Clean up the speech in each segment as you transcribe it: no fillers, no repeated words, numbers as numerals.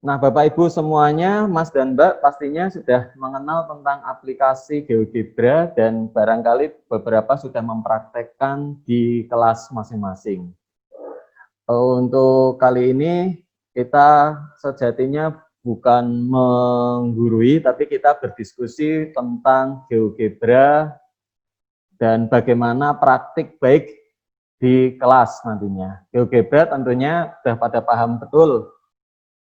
Nah, Bapak Ibu semuanya, Mas dan Mbak pastinya sudah mengenal tentang aplikasi GeoGebra dan barangkali beberapa sudah mempraktekkan di kelas masing-masing. Untuk kali ini kita sejatinya bukan menggurui, tapi kita berdiskusi tentang GeoGebra dan bagaimana praktik baik di kelas nantinya. GeoGebra tentunya sudah pada paham betul,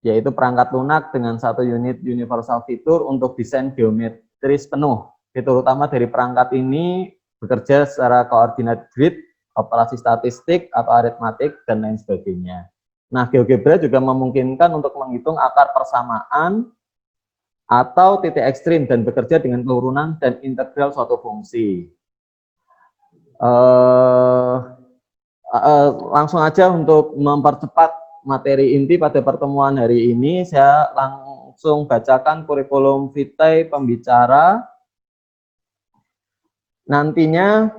yaitu perangkat lunak dengan satu unit universal fitur untuk desain geometris penuh. Fitur utama dari perangkat ini bekerja secara koordinat grid, operasi statistik atau aritmatik, dan lain sebagainya. Nah, GeoGebra juga memungkinkan untuk menghitung akar persamaan atau titik ekstrim dan bekerja dengan turunan dan integral suatu fungsi. Langsung aja untuk mempercepat materi inti pada pertemuan hari ini, saya langsung bacakan kurikulum vitae pembicara. Nantinya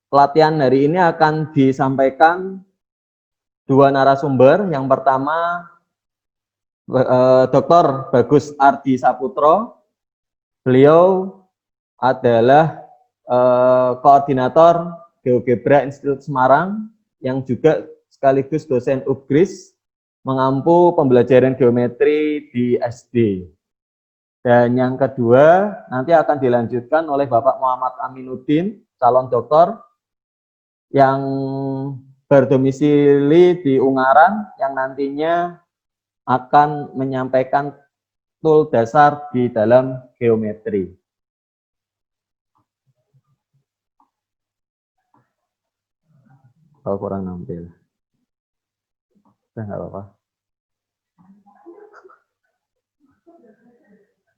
pelatihan hari ini akan disampaikan dua narasumber. Yang pertama Dr. Bagus Ardi Saputro. Beliau adalah koordinator GeoGebra Institut Semarang yang juga sekaligus dosen UGRIS mengampu pembelajaran geometri di SD. Dan yang kedua nanti akan dilanjutkan oleh Bapak Muhammad Aminuddin, calon doktor yang berdomisili di Ungaran yang nantinya akan menyampaikan tool dasar di dalam geometri. Kalau kurang nampil, nggak apa-apa.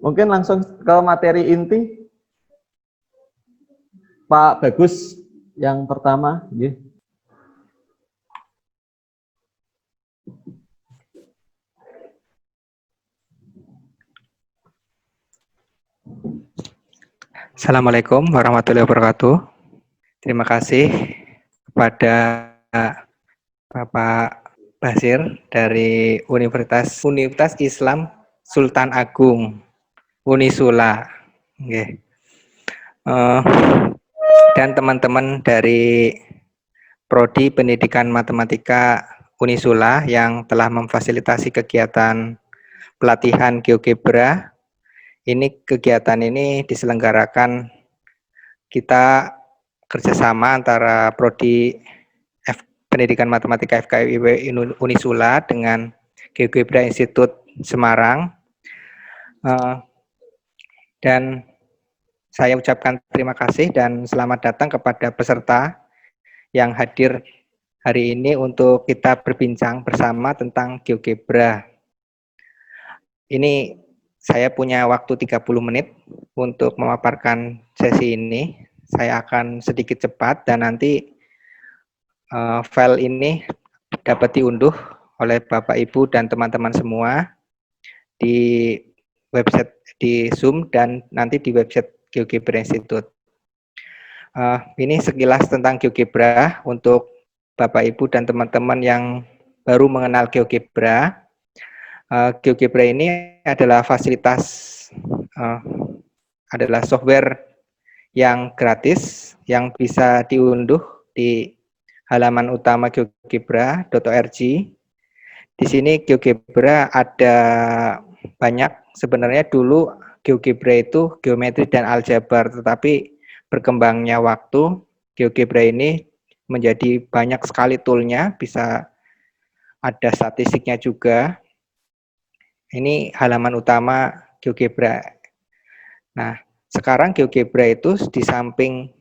Mungkin langsung ke materi inti. Pak Bagus yang pertama. Assalamualaikum warahmatullahi wabarakatuh. Terima kasih kepada Bapak Basir dari Universitas Islam Sultan Agung, Unisula. Dan teman-teman dari Prodi Pendidikan Matematika Unisula yang telah memfasilitasi kegiatan pelatihan GeoGebra. Kegiatan ini diselenggarakan kita kerjasama antara Prodi Pendidikan Matematika FKIP Unisula dengan GeoGebra Institut Semarang. Dan saya ucapkan terima kasih dan selamat datang kepada peserta yang hadir hari ini untuk kita berbincang bersama tentang GeoGebra. Ini saya punya waktu 30 menit untuk memaparkan sesi ini. Saya akan sedikit cepat dan nanti file ini dapat diunduh oleh Bapak Ibu dan teman-teman semua di website di Zoom dan nanti di website GeoGebra Institute. Ini sekilas tentang GeoGebra untuk Bapak Ibu dan teman-teman yang baru mengenal GeoGebra. GeoGebra ini adalah adalah software yang gratis yang bisa diunduh di halaman utama geogebra.org. Di sini GeoGebra ada banyak. Sebenarnya dulu GeoGebra itu geometri dan aljabar, tetapi berkembangnya waktu GeoGebra ini menjadi banyak sekali toolnya, bisa ada statistiknya juga. Ini halaman utama GeoGebra. Nah, sekarang GeoGebra itu di samping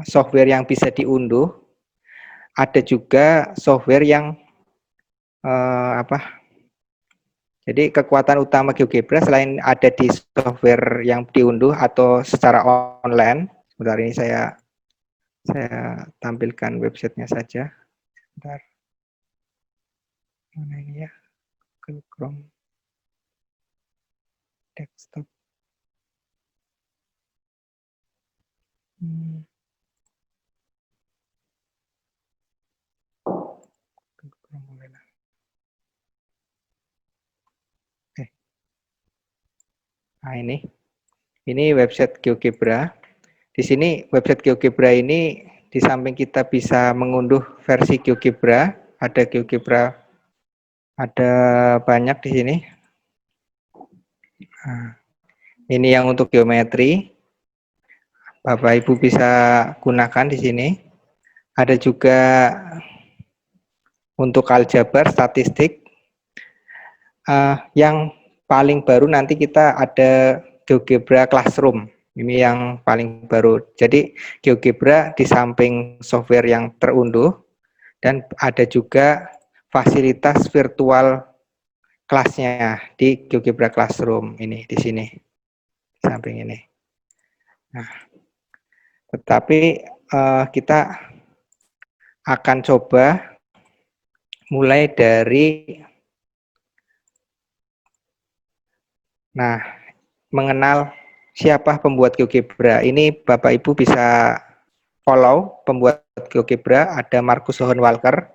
software yang bisa diunduh, ada juga software yang jadi kekuatan utama GeoGebra selain ada di software yang diunduh atau secara online. Sebentar, ini saya tampilkan websitenya saja. Sebentar. Mana ini ya? Google Chrome desktop. Nah, ini website GeoGebra. Di sini website GeoGebra ini di samping kita bisa mengunduh versi GeoGebra, ada banyak di sini. Nah, ini yang untuk geometri, Bapak Ibu bisa gunakan di sini. Ada juga untuk aljabar, statistik. Yang paling baru nanti kita ada GeoGebra Classroom. Ini yang paling baru. Jadi GeoGebra di samping software yang terunduh dan ada juga fasilitas virtual kelasnya di GeoGebra Classroom ini di sini di samping ini. Nah, tetapi kita akan coba mulai dari mengenal siapa pembuat GeoGebra. Ini Bapak Ibu bisa follow pembuat GeoGebra, ada Marcus Hohenwalker.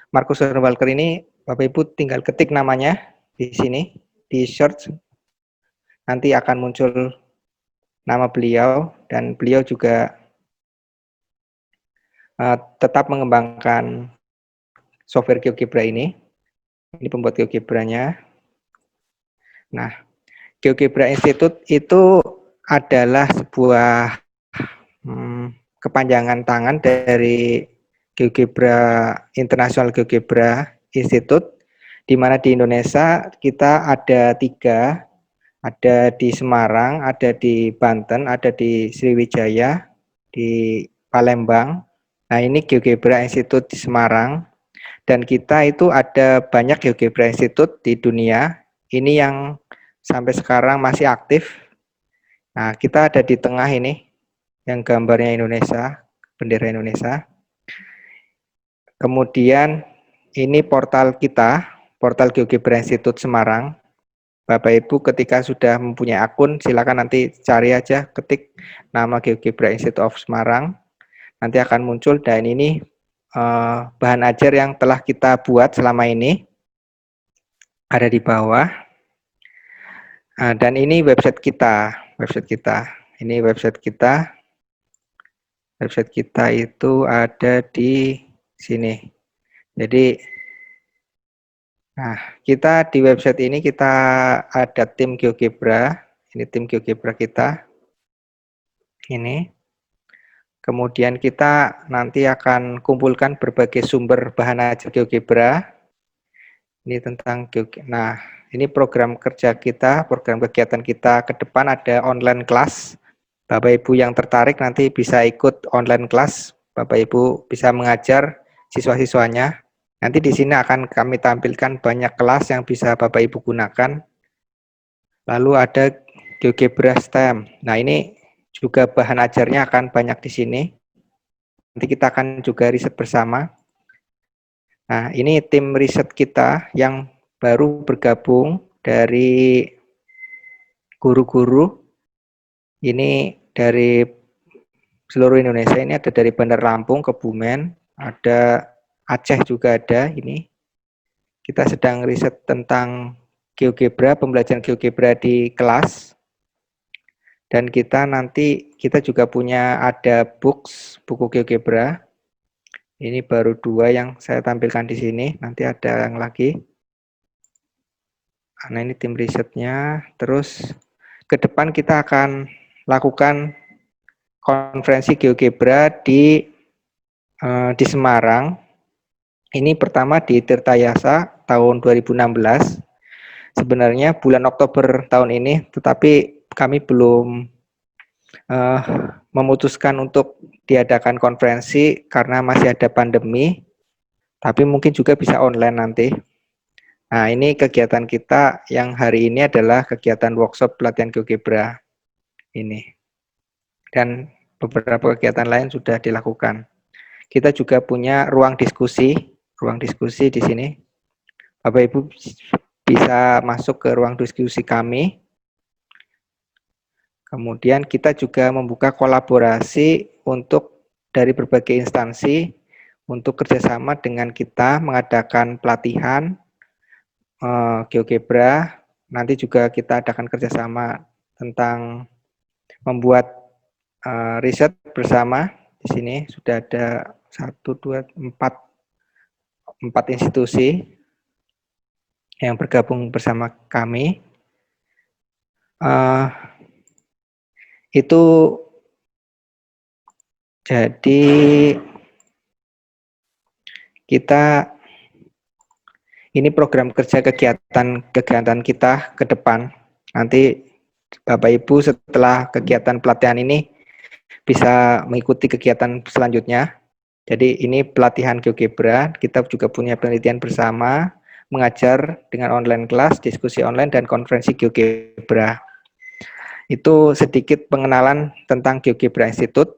Marcus Hohenwalker ini Bapak Ibu tinggal ketik namanya di sini, di search, nanti akan muncul nama beliau, dan beliau juga tetap mengembangkan software GeoGebra ini. Ini pembuat GeoGebra-nya. Nah, GeoGebra Institute itu adalah sebuah kepanjangan tangan dari GeoGebra International GeoGebra Institute, di mana di Indonesia kita ada 3, ada di Semarang, ada di Banten, ada di Sriwijaya, di Palembang. Nah, ini GeoGebra Institute di Semarang, dan kita itu ada banyak GeoGebra Institute di dunia. Ini yang sampai sekarang masih aktif. Nah, kita ada di tengah ini, yang gambarnya Indonesia, bendera Indonesia. Kemudian ini portal kita, portal GeoGebra Institute Semarang. Bapak Ibu ketika sudah mempunyai akun, silakan nanti cari aja, ketik nama GeoGebra Institute of Semarang, nanti akan muncul. Dan ini bahan ajar yang telah kita buat selama ini, ada di bawah. Dan ini website kita, ini website kita. Website kita itu ada di sini. Jadi, nah, kita di website ini kita ada tim GeoGebra. Ini tim GeoGebra kita. Ini. Kemudian kita nanti akan kumpulkan berbagai sumber bahan ajar GeoGebra. Ini tentang GeoGebra. Nah, ini program kerja kita, program kegiatan kita ke depan ada online kelas. Bapak Ibu yang tertarik nanti bisa ikut online kelas. Bapak Ibu bisa mengajar siswa-siswanya. Nanti di sini akan kami tampilkan banyak kelas yang bisa Bapak Ibu gunakan. Lalu ada GeoGebra STEM. Nah, ini juga bahan ajarnya akan banyak di sini. Nanti kita akan juga riset bersama. Nah, ini tim riset kita yang baru bergabung dari guru-guru. Ini dari seluruh Indonesia, ini ada dari Bandar Lampung, Kebumen, ada Aceh juga ada. Ini kita sedang riset tentang GeoGebra, pembelajaran GeoGebra di kelas. Dan kita juga punya ada buku GeoGebra. Ini baru 2 yang saya tampilkan di sini, nanti ada yang lagi. Nah, ini tim risetnya. Terus ke depan kita akan lakukan konferensi GeoGebra di Semarang. Ini pertama di Tirtayasa tahun 2016. Sebenarnya bulan Oktober tahun ini, tetapi kami belum memutuskan untuk diadakan konferensi karena masih ada pandemi, tapi mungkin juga bisa online nanti. Nah, ini kegiatan kita yang hari ini adalah kegiatan workshop pelatihan GeoGebra ini. Dan beberapa kegiatan lain sudah dilakukan. Kita juga punya ruang diskusi di sini. Bapak Ibu bisa masuk ke ruang diskusi kami. Kemudian kita juga membuka kolaborasi untuk dari berbagai instansi untuk kerjasama dengan kita mengadakan pelatihan GeoGebra, nanti juga kita adakan kerjasama tentang membuat riset bersama. Di sini sudah ada 4 institusi yang bergabung bersama kami. Itu jadi kita ini program kerja kegiatan kita ke depan. Nanti Bapak Ibu setelah kegiatan pelatihan ini bisa mengikuti kegiatan selanjutnya. Jadi ini pelatihan GeoGebra, kita juga punya penelitian bersama, mengajar dengan online kelas, diskusi online, dan konferensi GeoGebra. Itu sedikit pengenalan tentang GeoGebra Institute.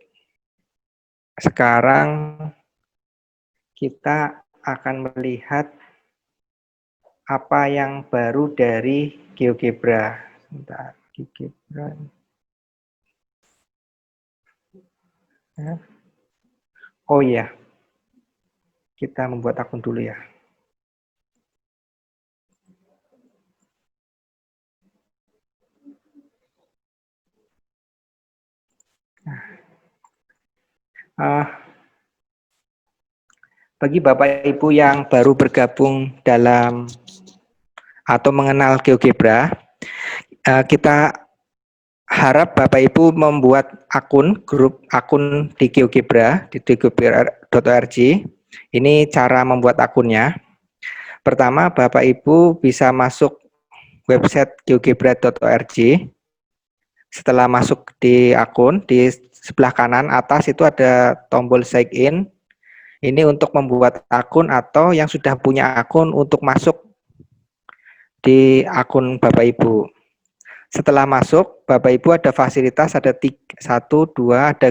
Sekarang kita akan melihat apa yang baru dari GeoGebra. Sebentar, GeoGebra. Oh iya, kita membuat akun dulu ya. Bagi Bapak Ibu yang baru bergabung dalam atau mengenal GeoGebra, kita harap Bapak Ibu membuat grup akun di GeoGebra, di geogebra.org. Ini cara membuat akunnya. Pertama, Bapak Ibu bisa masuk website geogebra.org. Setelah masuk di akun, di sebelah kanan atas itu ada tombol sign in. Ini untuk membuat akun atau yang sudah punya akun untuk masuk di akun Bapak Ibu. Setelah masuk, Bapak Ibu ada fasilitas, ada 2, ada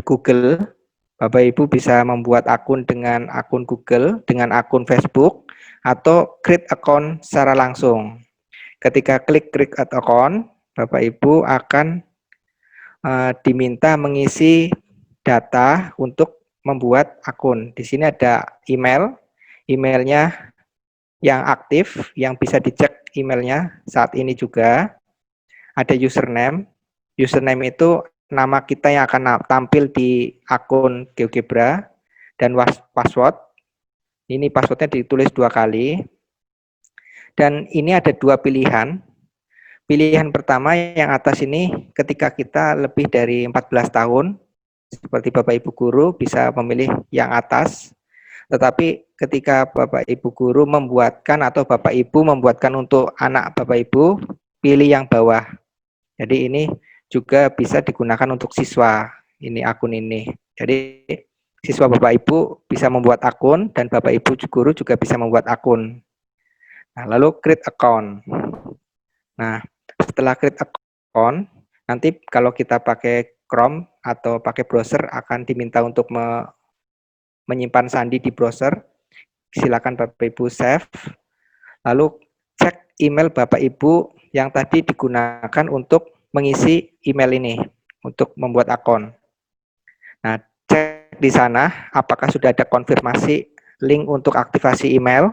Google. Bapak Ibu bisa membuat akun dengan akun Google, dengan akun Facebook, atau create account secara langsung. Ketika klik create account, Bapak Ibu akan diminta mengisi data untuk membuat akun. Di sini ada emailnya yang aktif, yang bisa dicek emailnya saat ini juga. Ada username itu nama kita yang akan tampil di akun GeoGebra, dan password. Ini passwordnya ditulis 2 kali. Dan ini ada 2 pilihan. Pilihan pertama yang atas ini ketika kita lebih dari 14 tahun, seperti Bapak Ibu guru bisa memilih yang atas. Tetapi ketika Bapak Ibu guru membuatkan atau Bapak Ibu membuatkan untuk anak Bapak Ibu, pilih yang bawah. Jadi ini juga bisa digunakan untuk siswa, ini akun ini. Jadi siswa Bapak Ibu bisa membuat akun dan Bapak Ibu guru juga bisa membuat akun. Nah, lalu create account. Nah, setelah create account, nanti kalau kita pakai Chrome atau pakai browser akan diminta untuk menyimpan sandi di browser. Silakan Bapak Ibu save. Lalu cek email Bapak Ibu yang tadi digunakan untuk mengisi email ini untuk membuat akun. Nah, cek di sana apakah sudah ada konfirmasi link untuk aktivasi email.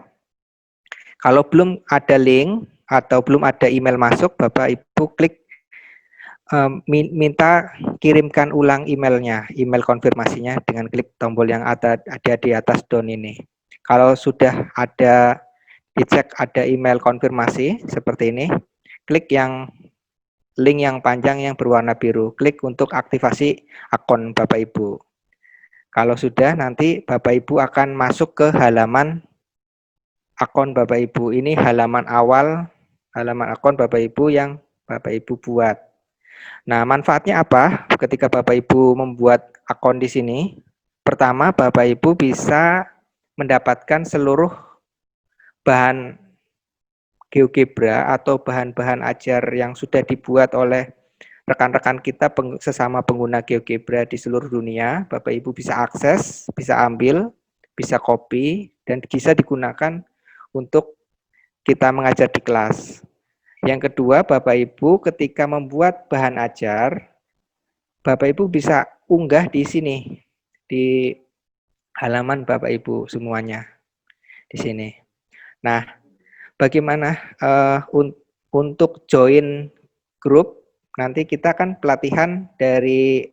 Kalau belum ada link atau belum ada email masuk, Bapak Ibu klik minta kirimkan ulang emailnya, email konfirmasinya dengan klik tombol yang ada di atas down ini. Kalau sudah ada dicek ada email konfirmasi seperti ini, klik yang link yang panjang yang berwarna biru, klik untuk aktivasi akun Bapak Ibu. Kalau sudah, nanti Bapak Ibu akan masuk ke halaman akun Bapak Ibu. Ini halaman awal, halaman akun Bapak Ibu yang Bapak Ibu buat. Nah, manfaatnya apa ketika Bapak Ibu membuat akun di sini? Pertama, Bapak Ibu bisa mendapatkan seluruh bahan GeoGebra atau bahan-bahan ajar yang sudah dibuat oleh rekan-rekan kita sesama pengguna GeoGebra di seluruh dunia. Bapak Ibu bisa akses, bisa ambil, bisa copy, dan bisa digunakan untuk kita mengajar di kelas. Yang kedua, Bapak Ibu ketika membuat bahan ajar, Bapak Ibu bisa unggah di sini, di halaman Bapak Ibu semuanya, di sini. Nah, bagaimana untuk join grup, nanti kita kan pelatihan dari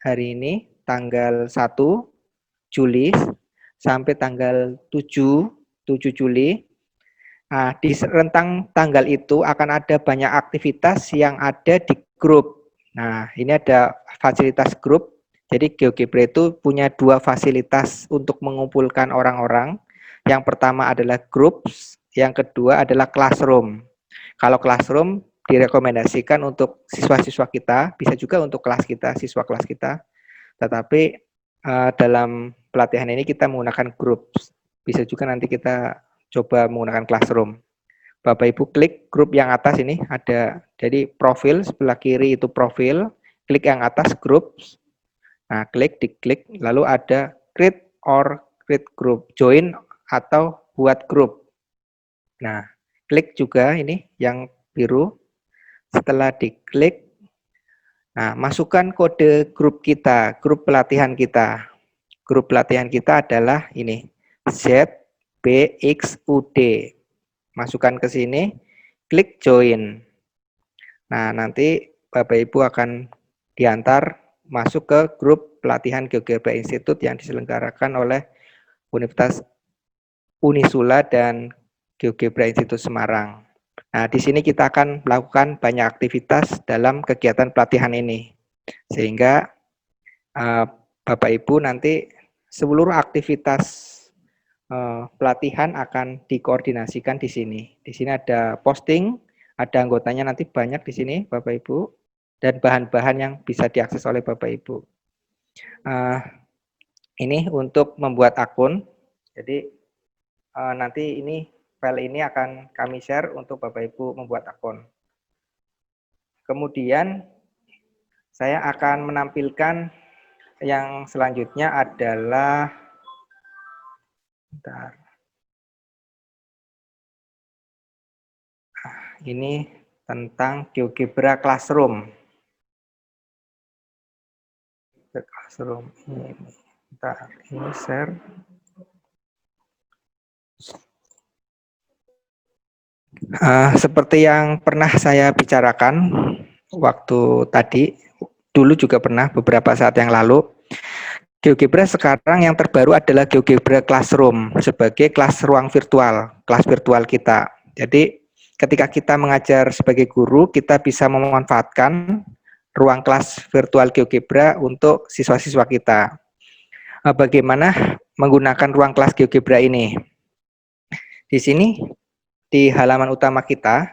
hari ini, tanggal 1 Juli sampai tanggal 7 Juli. Nah, di rentang tanggal itu akan ada banyak aktivitas yang ada di grup. Nah, ini ada fasilitas grup. Jadi GeoGebra itu punya dua fasilitas untuk mengumpulkan orang-orang. Yang pertama adalah groups, yang kedua adalah classroom. Kalau classroom direkomendasikan untuk siswa-siswa kita, bisa juga untuk kelas kita, siswa kelas kita. Tetapi dalam pelatihan ini kita menggunakan groups. Bisa juga nanti kita coba menggunakan classroom. Bapak Ibu klik grup yang atas ini ada, jadi profil sebelah kiri itu profil, klik yang atas groups. Nah, diklik, lalu ada create or create group, join atau buat grup. Nah, klik juga ini yang biru. Setelah diklik, nah masukkan kode grup kita, grup pelatihan kita. Grup pelatihan kita adalah ini, ZBXUD. Masukkan ke sini, klik join. Nah, nanti Bapak Ibu akan diantar masuk ke grup pelatihan GeoGebra Institute yang diselenggarakan oleh Universitas Unisula dan GeoGebra Institute Semarang. Nah, di sini kita akan melakukan banyak aktivitas dalam kegiatan pelatihan ini. Sehingga Bapak Ibu nanti seluruh aktivitas pelatihan akan dikoordinasikan di sini. Di sini ada posting, ada anggotanya nanti banyak di sini Bapak Ibu, dan bahan-bahan yang bisa diakses oleh Bapak Ibu. Ini untuk membuat akun. Jadi nanti ini file ini akan kami share untuk Bapak Ibu membuat akun. Kemudian saya akan menampilkan yang selanjutnya adalah ini tentang GeoGebra Classroom. Classroom ini, ini share. Seperti yang pernah saya bicarakan waktu tadi, dulu juga pernah beberapa saat yang lalu, GeoGebra sekarang yang terbaru adalah GeoGebra Classroom sebagai kelas ruang virtual, kelas virtual kita. Jadi ketika kita mengajar sebagai guru, kita bisa memanfaatkan ruang kelas virtual GeoGebra untuk siswa-siswa kita. Bagaimana menggunakan ruang kelas GeoGebra ini? Di sini, di halaman utama kita,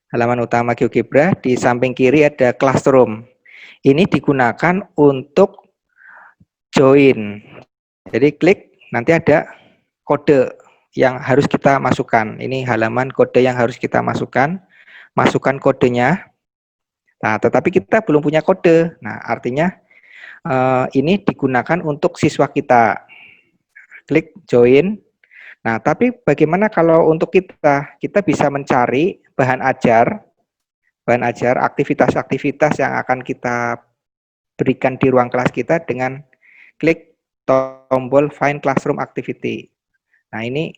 halaman utama GeoGebra, di samping kiri ada Classroom. Ini digunakan untuk join. Jadi klik, nanti ada kode yang harus kita masukkan. Ini halaman kode yang harus kita masukkan. Masukkan kodenya. Nah, tetapi kita belum punya kode. Nah, artinya ini digunakan untuk siswa kita. Klik join. Nah, tapi bagaimana kalau untuk kita? Kita bisa mencari bahan ajar, aktivitas-aktivitas yang akan kita berikan di ruang kelas kita dengan klik tombol Find Classroom Activity. Nah, ini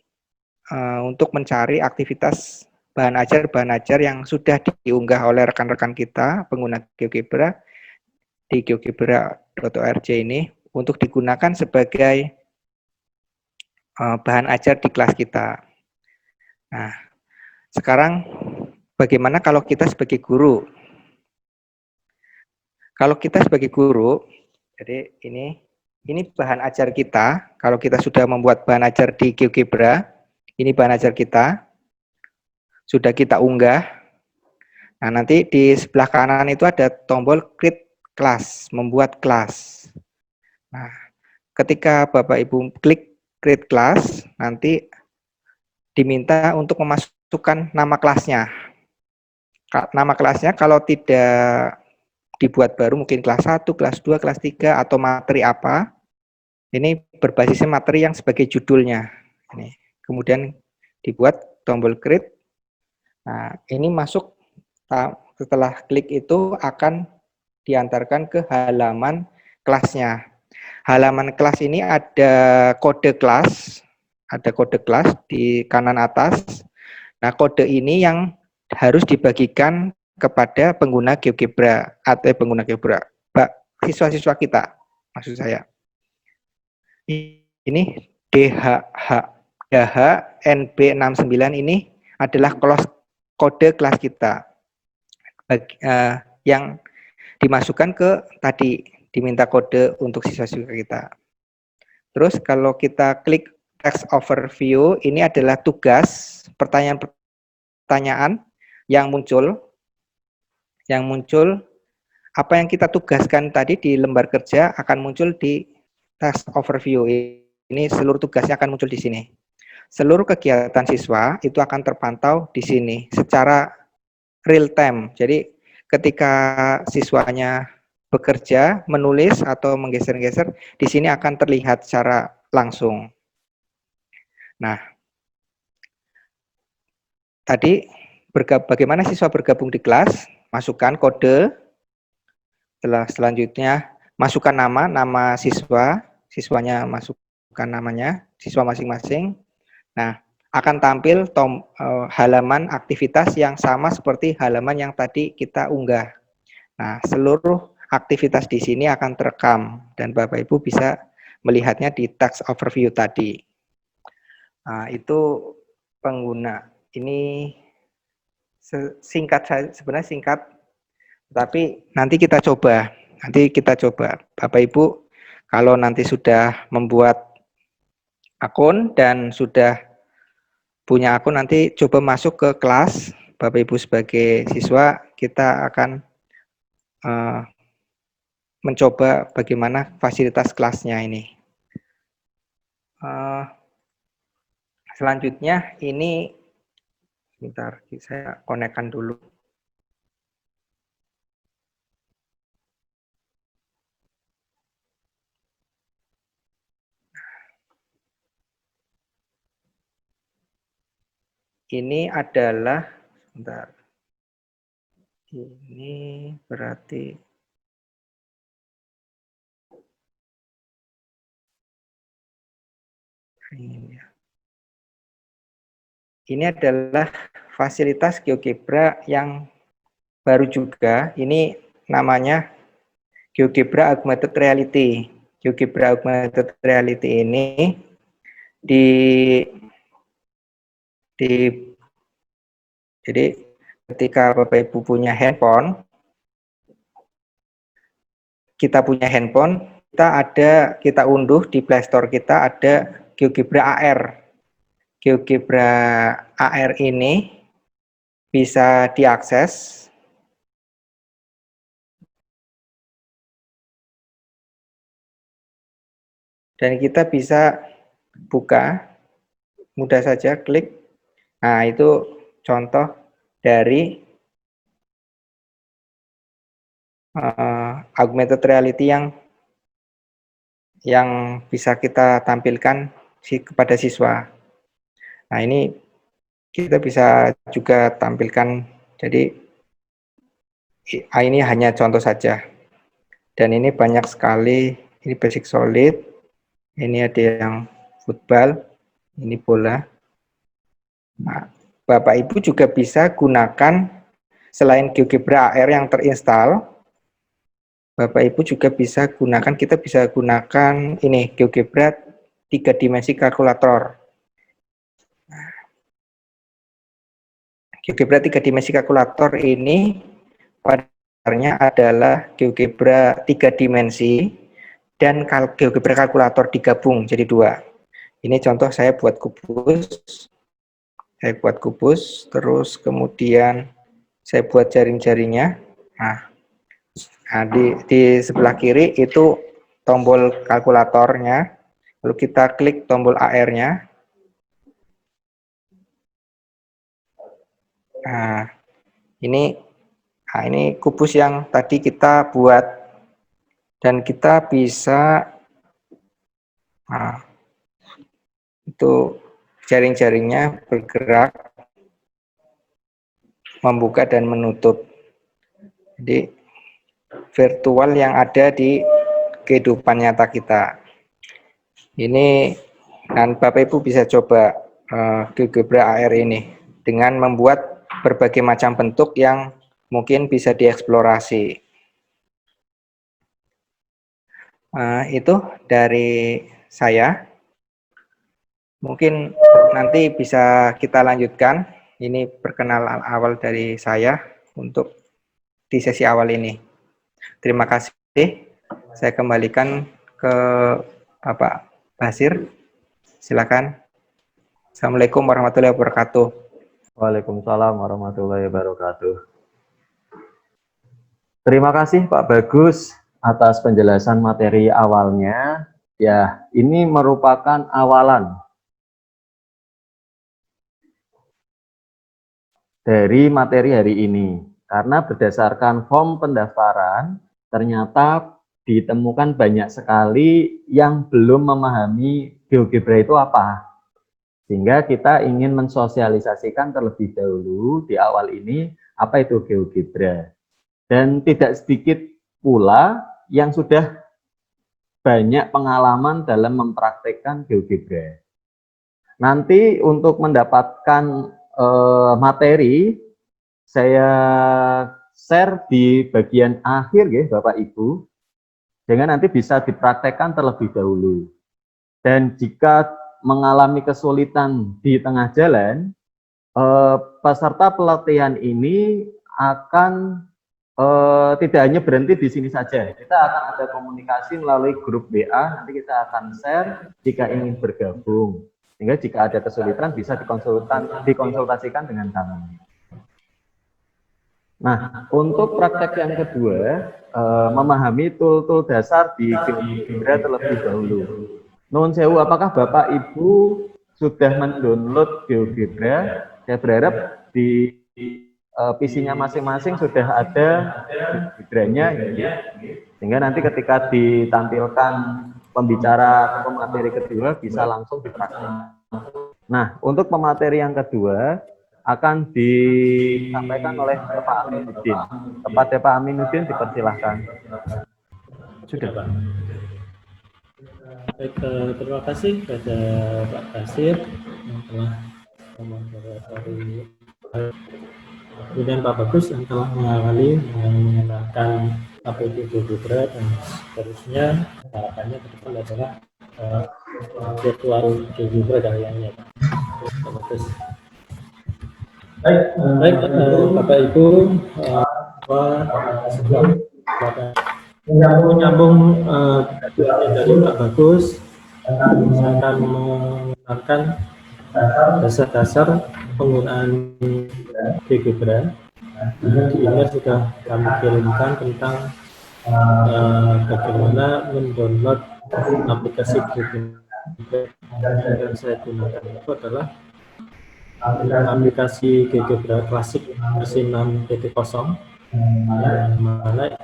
untuk mencari aktivitas bahan ajar yang sudah diunggah oleh rekan-rekan kita pengguna GeoGebra di geogebra.org ini untuk digunakan sebagai bahan ajar di kelas kita. Nah, sekarang bagaimana kalau kita sebagai guru? Kalau kita sebagai guru, jadi ini bahan ajar kita. Kalau kita sudah membuat bahan ajar di GeoGebra, ini bahan ajar kita. Sudah kita unggah. Nah, nanti di sebelah kanan itu ada tombol create class, membuat kelas. Nah, ketika Bapak Ibu klik create class, nanti diminta untuk memasukkan nama kelasnya. Nama kelasnya kalau tidak dibuat baru mungkin kelas 1, kelas 2, kelas 3 atau materi apa. Ini berbasisnya materi yang sebagai judulnya. Ini. Kemudian dibuat tombol create. Nah, ini masuk setelah klik itu akan diantarkan ke halaman kelasnya. Halaman kelas ini ada kode kelas di kanan atas. Nah, kode ini yang harus dibagikan kepada pengguna GeoGebra atau pengguna GeoGebra, siswa-siswa kita, maksud saya. Ini DH NB69 ini adalah kode kelas kita yang dimasukkan ke tadi, diminta kode untuk siswa-siswa kita. Terus kalau kita klik text overview, ini adalah tugas, pertanyaan-pertanyaan yang muncul, apa yang kita tugaskan tadi di lembar kerja akan muncul di task overview. Ini seluruh tugasnya akan muncul di sini. Seluruh kegiatan siswa itu akan terpantau di sini secara real time. Jadi ketika siswanya bekerja, menulis atau menggeser-geser, di sini akan terlihat secara langsung. Nah, tadi bagaimana siswa bergabung di kelas, masukkan kode, selanjutnya masukkan nama siswa, siswanya masukkan namanya, siswa masing-masing. Nah, akan tampil halaman aktivitas yang sama seperti halaman yang tadi kita unggah. Nah, seluruh aktivitas di sini akan terekam dan Bapak Ibu bisa melihatnya di text overview tadi. Nah, itu pengguna. Ini sebenarnya singkat, tapi nanti kita coba. Bapak Ibu, kalau nanti sudah membuat akun dan sudah punya akun, nanti coba masuk ke kelas. Bapak Ibu sebagai siswa, kita akan mencoba bagaimana fasilitas kelasnya ini. Selanjutnya ini, sebentar, saya konekkan dulu. Ini adalah, sebentar, ini berarti ini adalah fasilitas GeoGebra yang baru juga. Ini namanya GeoGebra Augmented Reality. GeoGebra Augmented Reality ini jadi ketika Bapak Ibu punya handphone, kita unduh di Play Store, kita ada GeoGebra AR. GeoGebra AR ini bisa diakses dan kita bisa buka, mudah saja klik. Nah, itu contoh dari augmented reality yang bisa kita tampilkan kepada siswa. Nah, ini kita bisa juga tampilkan, jadi ini hanya contoh saja. Dan ini banyak sekali, ini basic solid, ini ada yang football, ini bola. Nah, Bapak Ibu juga bisa gunakan, selain GeoGebra AR yang terinstall, Bapak Ibu juga bisa gunakan, kita bisa gunakan ini GeoGebra 3 dimensi kalkulator. GeoGebra 3 dimensi kalkulator ini padarnya adalah GeoGebra 3 dimensi dan GeoGebra kalkulator digabung jadi 2. Ini contoh saya buat kubus. Terus kemudian saya buat jaring-jaringnya. Nah, di sebelah kiri itu tombol kalkulatornya, lalu kita klik tombol AR-nya. Nah, ini kubus yang tadi kita buat, dan kita bisa, nah, itu jaring-jaringnya bergerak, membuka dan menutup. Jadi virtual yang ada di kehidupan nyata kita. Ini, dan Bapak Ibu bisa coba GeoGebra AR ini dengan membuat berbagai macam bentuk yang mungkin bisa dieksplorasi. Itu dari saya. Mungkin nanti bisa kita lanjutkan. Ini perkenalan awal dari saya untuk di sesi awal ini. Terima kasih. Saya kembalikan ke Bapak Basir. Silakan. Assalamualaikum warahmatullahi wabarakatuh. Waalaikumsalam warahmatullahi wabarakatuh. Terima kasih Pak Bagus atas penjelasan materi awalnya. Ya, ini merupakan awalan dari materi hari ini. Karena berdasarkan form pendaftaran, ternyata ditemukan banyak sekali yang belum memahami GeoGebra itu apa. Sehingga kita ingin mensosialisasikan terlebih dahulu di awal ini apa itu GeoGebra. Dan tidak sedikit pula yang sudah banyak pengalaman dalam mempraktekkan GeoGebra. Nanti untuk mendapatkan materi, saya share di bagian akhir ya Bapak Ibu, sehingga nanti bisa dipraktekkan terlebih dahulu. Dan jika mengalami kesulitan di tengah jalan, peserta pelatihan ini akan tidak hanya berhenti di sini saja. Kita akan ada komunikasi melalui grup WA, nanti kita akan share jika ingin bergabung. Sehingga jika ada kesulitan bisa dikonsultasikan dengan kami. Nah, untuk praktek yang kedua, memahami tool-tool dasar di GeoGebra terlebih dahulu. Nuhun sewu, apakah Bapak Ibu sudah mendownload GeoGebra? Saya berharap di PC-nya masing-masing sudah ada GeoGebra-nya, ya. Sehingga nanti ketika ditampilkan pembicara atau materi kedua bisa langsung dipraktikkan. Nah, untuk pemateri yang kedua akan disampaikan oleh Pak Aminuddin. Kepada Pak Aminuddin dipersilahkan. Sudah, Pak. Baik, terima kasih kepada Pak Basir yang telah memoderatori, kemudian Pak Bagus yang telah mengawali mengenalkan apa itu GeoGebra, dan seterusnya harapannya ke depan adalah virtual GeoGebra dan lainnya. Pak Bagus. Baik, Bapak Ibu, menyambung dari Pak Bagus, saya akan mengenalkan dasar-dasar penggunaan GeoGebra. Di email sudah kami kirimkan tentang bagaimana mendownload aplikasi GeoGebra yang saya gunakan. Itu adalah aplikasi GeoGebra klasik versi 6.0, yang mana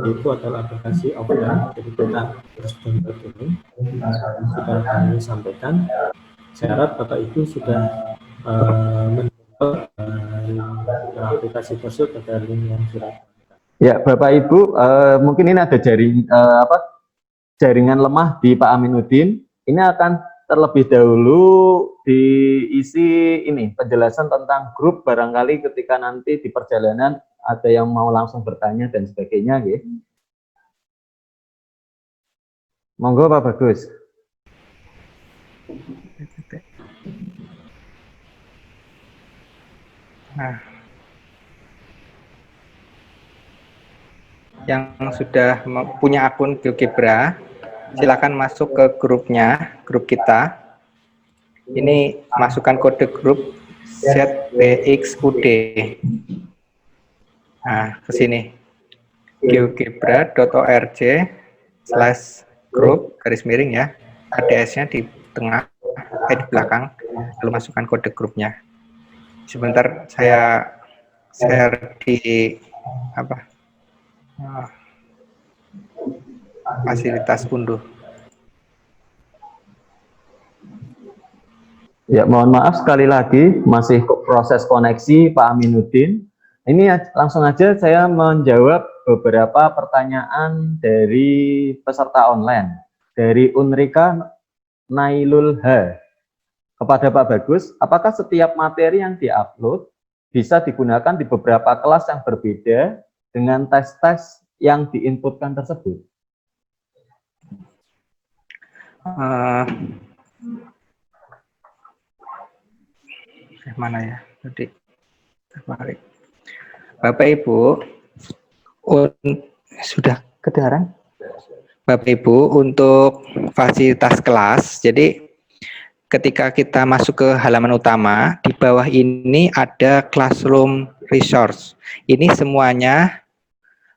itu adalah aplikasi offline, jadi kita harus download dulu. Sudah kami sampaikan. Saya harap Bapak Ibu sudah mendownload aplikasi tersebut, ada link yang sudah. Ya, Bapak Ibu, mungkin ini ada jaringan lemah di Pak Aminuddin. Ini akan terlebih dahulu diisi ini penjelasan tentang grup, barangkali ketika nanti di perjalanan ada yang mau langsung bertanya dan sebagainya, ya. Monggo Pak Bagus. Nah, yang sudah punya akun GeoGebra, silakan masuk ke grupnya, grup kita. Ini masukkan kode grup ZBXUD. Nah, ke sini geogebra.org/group / ya. ADS-nya di tengah, di belakang, lalu masukkan kode grupnya. Sebentar saya share di fasilitas unduh. Ya, mohon maaf sekali lagi masih proses koneksi Pak Aminuddin. Ini langsung aja saya menjawab beberapa pertanyaan dari peserta online. Dari Unrika Nailul H. Kepada Pak Bagus, apakah setiap materi yang diupload bisa digunakan di beberapa kelas yang berbeda dengan tes-tes yang diinputkan tersebut. Mana ya? Tadi tertarik. Bapak Ibu, sudah kedengaran? Bapak Ibu, untuk fasilitas kelas, jadi ketika kita masuk ke halaman utama, di bawah ini ada classroom resource. Ini semuanya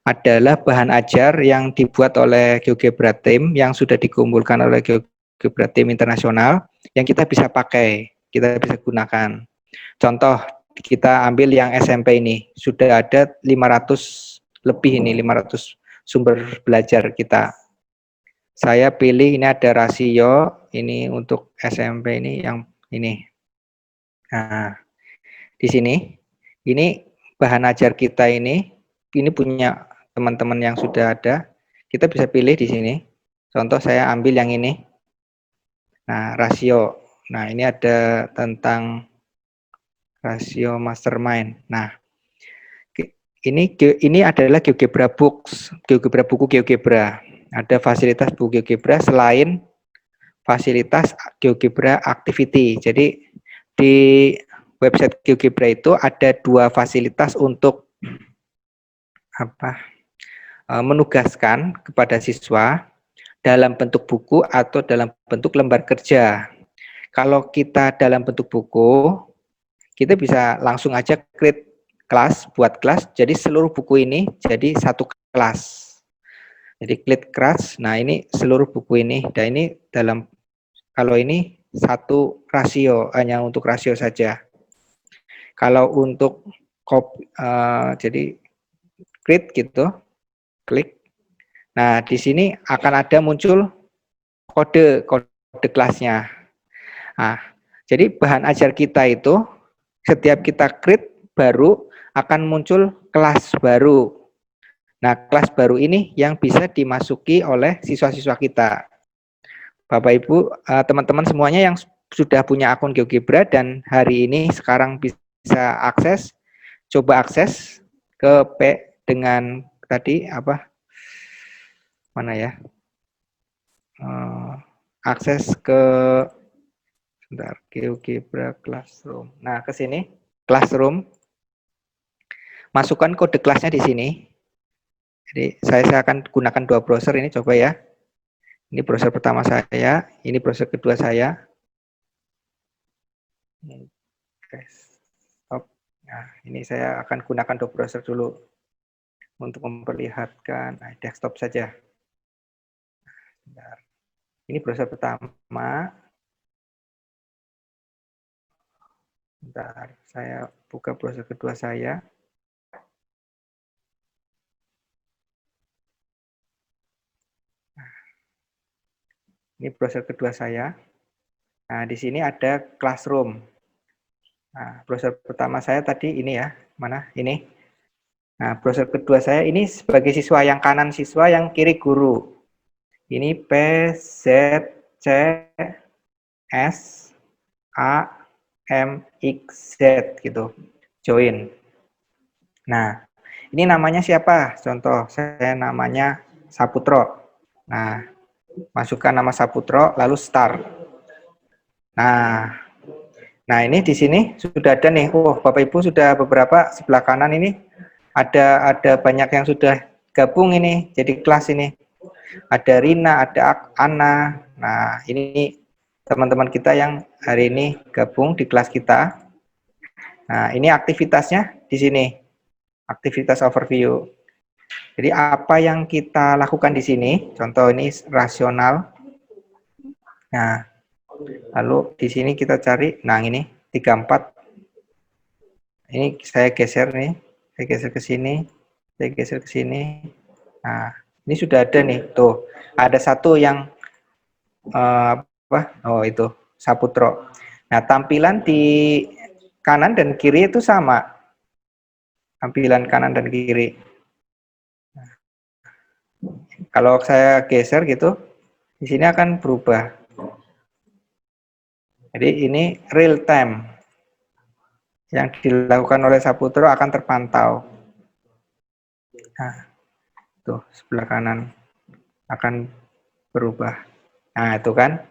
adalah bahan ajar yang dibuat oleh GeoGebra Team, yang sudah dikumpulkan oleh GeoGebra Team Internasional, yang kita bisa pakai, kita bisa gunakan. Contoh, kita ambil yang SMP ini, sudah ada 500 lebih ini, 500 sumber belajar kita. Saya pilih ini ada rasio, ini untuk SMP ini yang ini. Nah, di sini, ini bahan ajar kita ini punya teman-teman yang sudah ada. Kita bisa pilih di sini. Contoh saya ambil yang ini. Nah, rasio. Nah, ini ada tentang rasio mastermind. Nah, ini adalah GeoGebra Books, GeoGebra buku GeoGebra. Ada fasilitas buku GeoGebra selain fasilitas GeoGebra Activity. Jadi di website GeoGebra itu ada 2 fasilitas untuk menugaskan kepada siswa dalam bentuk buku atau dalam bentuk lembar kerja. Kalau kita dalam bentuk buku, kita bisa langsung aja create kelas, buat kelas, jadi seluruh buku ini jadi satu kelas. Jadi klik kelas, nah ini seluruh buku ini, dan ini dalam, kalau ini satu rasio, hanya untuk rasio saja. Kalau untuk jadi create gitu, klik. Nah di sini akan ada muncul kode kelasnya. Nah, jadi bahan ajar kita itu setiap kita create baru akan muncul kelas baru. Nah, kelas baru ini yang bisa dimasuki oleh siswa-siswa kita. Bapak Ibu, teman-teman semuanya yang sudah punya akun GeoGebra dan hari ini sekarang bisa akses, coba akses ke dengan tadi apa? Mana ya? Akses ke bentar, GeoGebra Classroom. Nah, ke sini Classroom. Masukkan kode kelasnya di sini. Jadi saya akan gunakan 2 browser ini, coba ya. Ini browser pertama saya, ini browser kedua saya. Stop. Nah, ini saya akan gunakan 2 browser dulu untuk memperlihatkan. Nah, desktop saja. Bentar. Ini browser pertama. Bentar, saya buka browser kedua saya. Ini browser kedua saya. Nah, di sini ada Classroom. Nah, browser pertama saya tadi ini ya, mana? Ini. Nah, browser kedua saya ini sebagai siswa, yang kanan siswa, yang kiri guru. Ini P, Z, C, S, A, M, X, Z gitu. Join. Nah, ini namanya siapa? Contoh, saya namanya Saputro. Nah, masukkan nama Saputro, lalu start. Nah ini di sini sudah ada nih. Oh, Bapak Ibu sudah beberapa sebelah kanan ini ada banyak yang sudah gabung ini jadi kelas ini. Ada Rina, ada Ana. Nah, ini teman-teman kita yang hari ini gabung di kelas kita. Nah, ini aktivitasnya di sini. Aktivitas overview. Jadi apa yang kita lakukan di sini? Contoh ini rasional. Nah, lalu di sini kita cari, nah ini 34. Ini saya geser nih, saya geser ke sini, saya geser ke sini. Nah, ini sudah ada nih, tuh. Ada satu yang apa? Oh, itu Saputro. Nah, tampilan di kanan dan kiri itu sama. Tampilan kanan dan kiri. Nah, kalau saya geser gitu, di sini akan berubah. Jadi ini real time. yang dilakukan oleh Saputro akan terpantau. Nah, tuh sebelah kanan akan berubah. Nah, itu kan.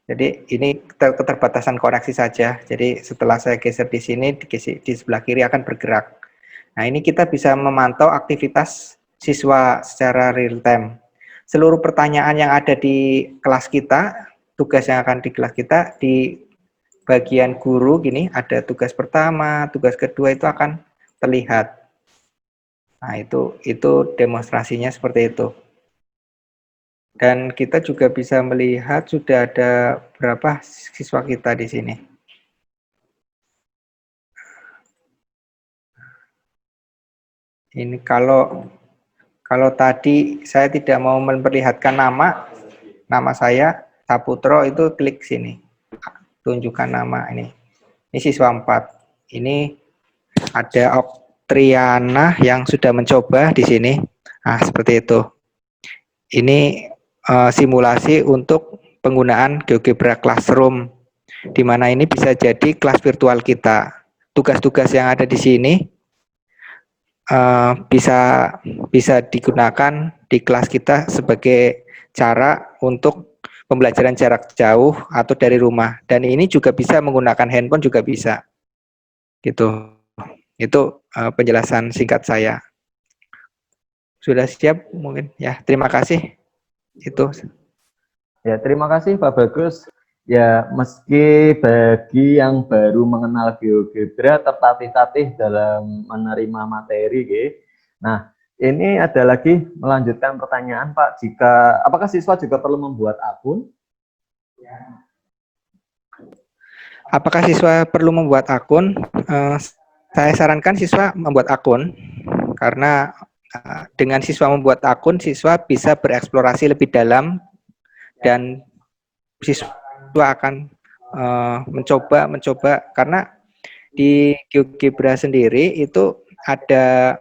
Jadi ini keterbatasan koneksi saja. Jadi setelah saya geser di sini, di sebelah kiri akan bergerak. Nah, ini kita bisa memantau aktivitas siswa secara real time. Seluruh pertanyaan yang ada di kelas kita, tugas yang akan di kelas kita, di bagian guru gini, ada tugas pertama, tugas kedua itu akan terlihat. Nah, itu demonstrasinya seperti itu. Dan kita juga bisa melihat sudah ada berapa siswa kita di sini. Ini kalau tadi saya tidak mau memperlihatkan nama saya Saputro, itu klik sini. Tunjukkan nama ini. Ini siswa 4. Ini ada Oktriana yang sudah mencoba di sini. Nah, seperti itu. Ini simulasi untuk penggunaan GeoGebra Classroom, di mana ini bisa jadi kelas virtual kita. Tugas-tugas yang ada di sini bisa digunakan di kelas kita sebagai cara untuk pembelajaran jarak jauh atau dari rumah. Dan ini juga bisa menggunakan handphone, juga bisa. Gitu. Itu penjelasan singkat saya. Sudah siap mungkin ya. Terima kasih. Itu. Ya, terima kasih Pak Bagus. Ya, meski bagi yang baru mengenal GeoGebra tertatih-tatih dalam menerima materi, Nah, ini ada lagi melanjutkan pertanyaan Pak. Apakah siswa juga perlu membuat akun? Apakah siswa perlu membuat akun? Saya sarankan siswa membuat akun, karena dengan siswa membuat akun, siswa bisa bereksplorasi lebih dalam dan siswa akan mencoba karena di GeoGebra sendiri itu ada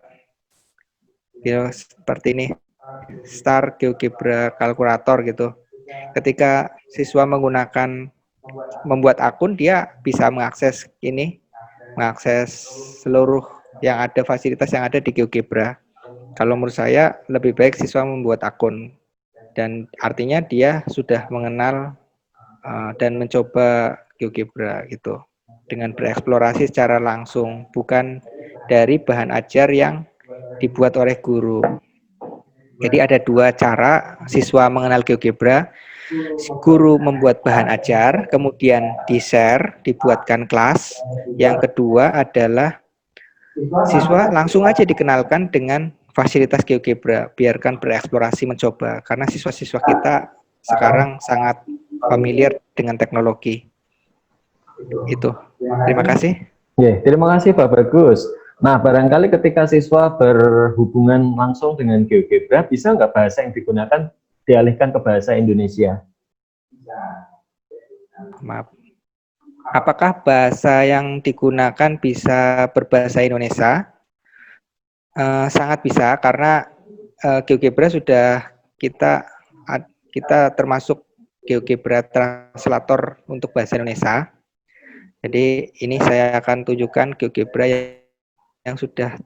seperti ini, Start GeoGebra Calculator gitu. Ketika siswa membuat akun, dia bisa mengakses seluruh yang ada, fasilitas yang ada di GeoGebra. Kalau menurut saya lebih baik siswa membuat akun, dan artinya dia sudah mengenal dan mencoba GeoGebra gitu, dengan bereksplorasi secara langsung, bukan dari bahan ajar yang dibuat oleh guru. Jadi ada dua cara siswa mengenal GeoGebra. Guru membuat bahan ajar, kemudian di-share, dibuatkan kelas. Yang kedua adalah siswa langsung aja dikenalkan dengan fasilitas GeoGebra, biarkan bereksplorasi, mencoba, karena siswa-siswa kita sekarang sangat familiar dengan teknologi. Itu. Terima kasih. Ya, terima kasih Pak Bagus. Nah, barangkali ketika siswa berhubungan langsung dengan GeoGebra, bisa nggak bahasa yang digunakan dialihkan ke bahasa Indonesia? Maaf. Apakah bahasa yang digunakan bisa berbahasa Indonesia? Sangat bisa, karena GeoGebra sudah kita termasuk GeoGebra translator untuk bahasa Indonesia. Jadi ini saya akan tunjukkan GeoGebra yang sudah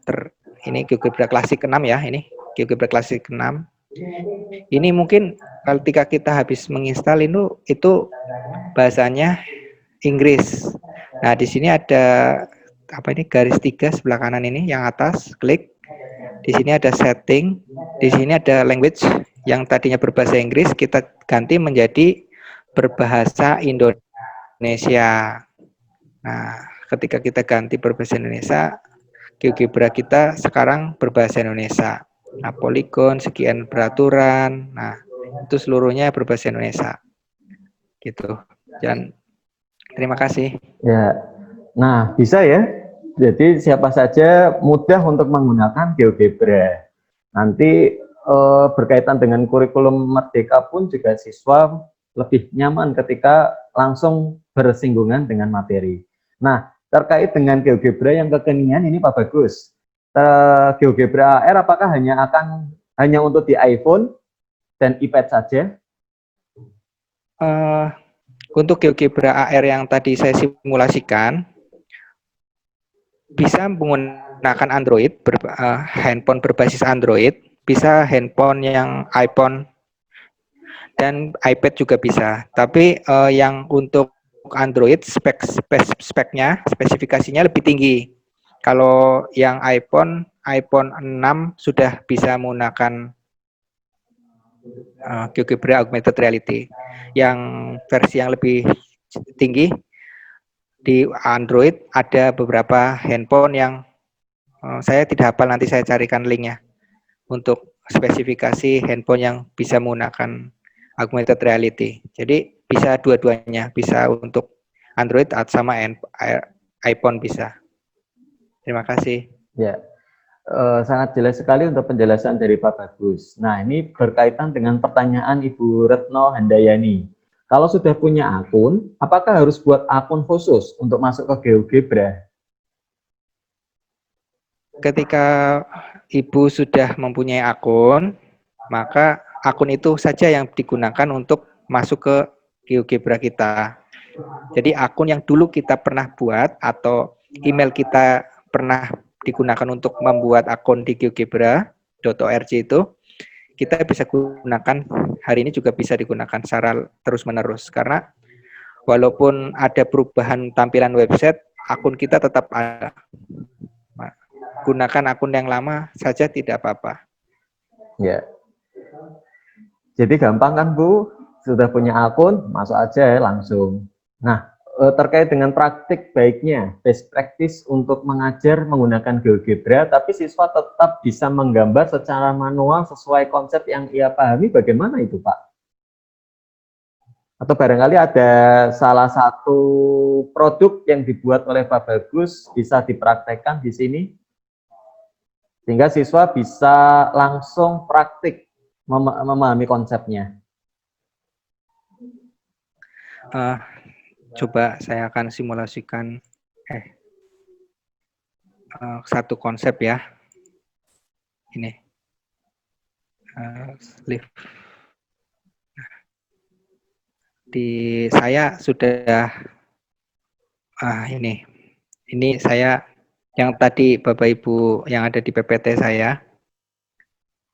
ini GeoGebra klasik 6 ya, ini GeoGebra klasik 6. Ini mungkin ketika kita habis menginstal itu bahasanya Inggris. Nah, di sini ada garis 3 sebelah kanan ini yang atas, klik. Di sini ada setting, di sini ada language yang tadinya berbahasa Inggris, kita ganti menjadi berbahasa Indonesia. Nah, ketika kita ganti berbahasa Indonesia, GeoGebra kita sekarang berbahasa Indonesia. Nah, poligon, sekian peraturan, nah itu seluruhnya berbahasa Indonesia. Gitu. Dan terima kasih. Ya, nah bisa ya. Jadi siapa saja mudah untuk menggunakan GeoGebra. Nanti berkaitan dengan kurikulum Merdeka pun juga siswa lebih nyaman ketika langsung bersinggungan dengan materi. Nah, terkait dengan GeoGebra yang kekinian ini Pak Bagus, GeoGebra AR apakah hanya untuk di iPhone dan iPad saja? Untuk GeoGebra AR yang tadi saya simulasikan, bisa menggunakan Android, handphone berbasis Android, bisa handphone yang iPhone dan iPad juga bisa. Tapi yang untuk Android speknya, spesifikasinya lebih tinggi. Kalau yang iPhone 6 sudah bisa menggunakan GeoGebra Augmented Reality. Yang versi yang lebih tinggi di Android ada beberapa handphone yang saya tidak hafal, nanti saya carikan linknya untuk spesifikasi handphone yang bisa menggunakan augmented reality. Jadi bisa dua-duanya, bisa untuk Android sama iPhone bisa. Terima kasih. Ya, sangat jelas sekali untuk penjelasan dari Pak Bagus. Nah, ini berkaitan dengan pertanyaan Ibu Retno Handayani. Kalau sudah punya akun, apakah harus buat akun khusus untuk masuk ke GeoGebra? Ketika Ibu sudah mempunyai akun, maka akun itu saja yang digunakan untuk masuk ke GeoGebra kita. Jadi akun yang dulu kita pernah buat atau email kita pernah digunakan untuk membuat akun di GeoGebra.org itu, kita bisa gunakan hari ini, juga bisa digunakan secara terus-menerus. Karena walaupun ada perubahan tampilan website, akun kita tetap ada. Gunakan akun yang lama saja tidak apa-apa. Ya. Jadi gampang kan Bu? Sudah punya akun, masuk aja langsung. Nah, terkait dengan praktik baiknya, best practice untuk mengajar menggunakan GeoGebra, tapi siswa tetap bisa menggambar secara manual sesuai konsep yang ia pahami, bagaimana itu Pak? Atau barangkali ada salah satu produk yang dibuat oleh Pak Bagus bisa dipraktekkan di sini, sehingga siswa bisa langsung praktik memahami konsepnya. Coba saya akan simulasikan satu konsep ya. Ini lift. Di saya sudah ini saya yang tadi Bapak Ibu yang ada di PPT saya.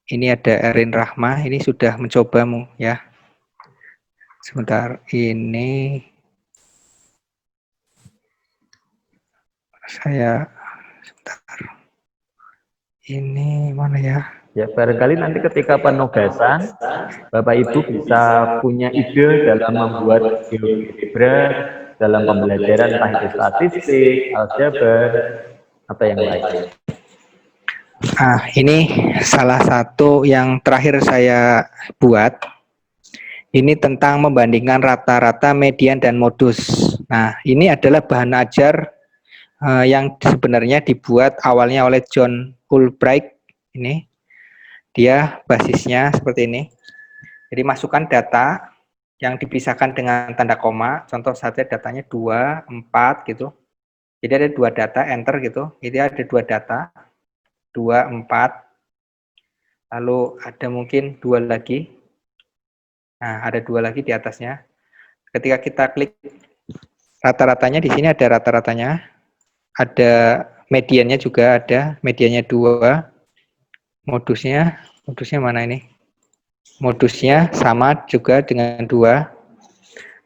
Ini ada Erin Rahma, ini sudah mencoba ya. Sebentar, ini saya sebentar. Ini mana ya? Ya, barangkali nanti ketika penugasan, Bapak Ibu bisa punya ide dalam membuat GeoGebra dalam pembelajaran entah itu statistik, aljabar, atau yang lain. Ini salah satu yang terakhir saya buat. Ini tentang membandingkan rata-rata, median, dan modus. Nah, ini adalah bahan ajar yang sebenarnya dibuat awalnya oleh John Fulbright. Ini dia basisnya seperti ini. Jadi masukkan data yang dipisahkan dengan tanda koma. Contoh saja datanya 2, 4 gitu. Jadi ada 2 data, enter gitu. Ini ada 2 data, 2, 4. Lalu ada mungkin 2 lagi. Nah, ada 2 lagi di atasnya. Ketika kita klik rata-ratanya, di sini ada rata-ratanya. Ada mediannya juga, ada mediannya 2. Modusnya mana ini? Modusnya sama juga dengan 2.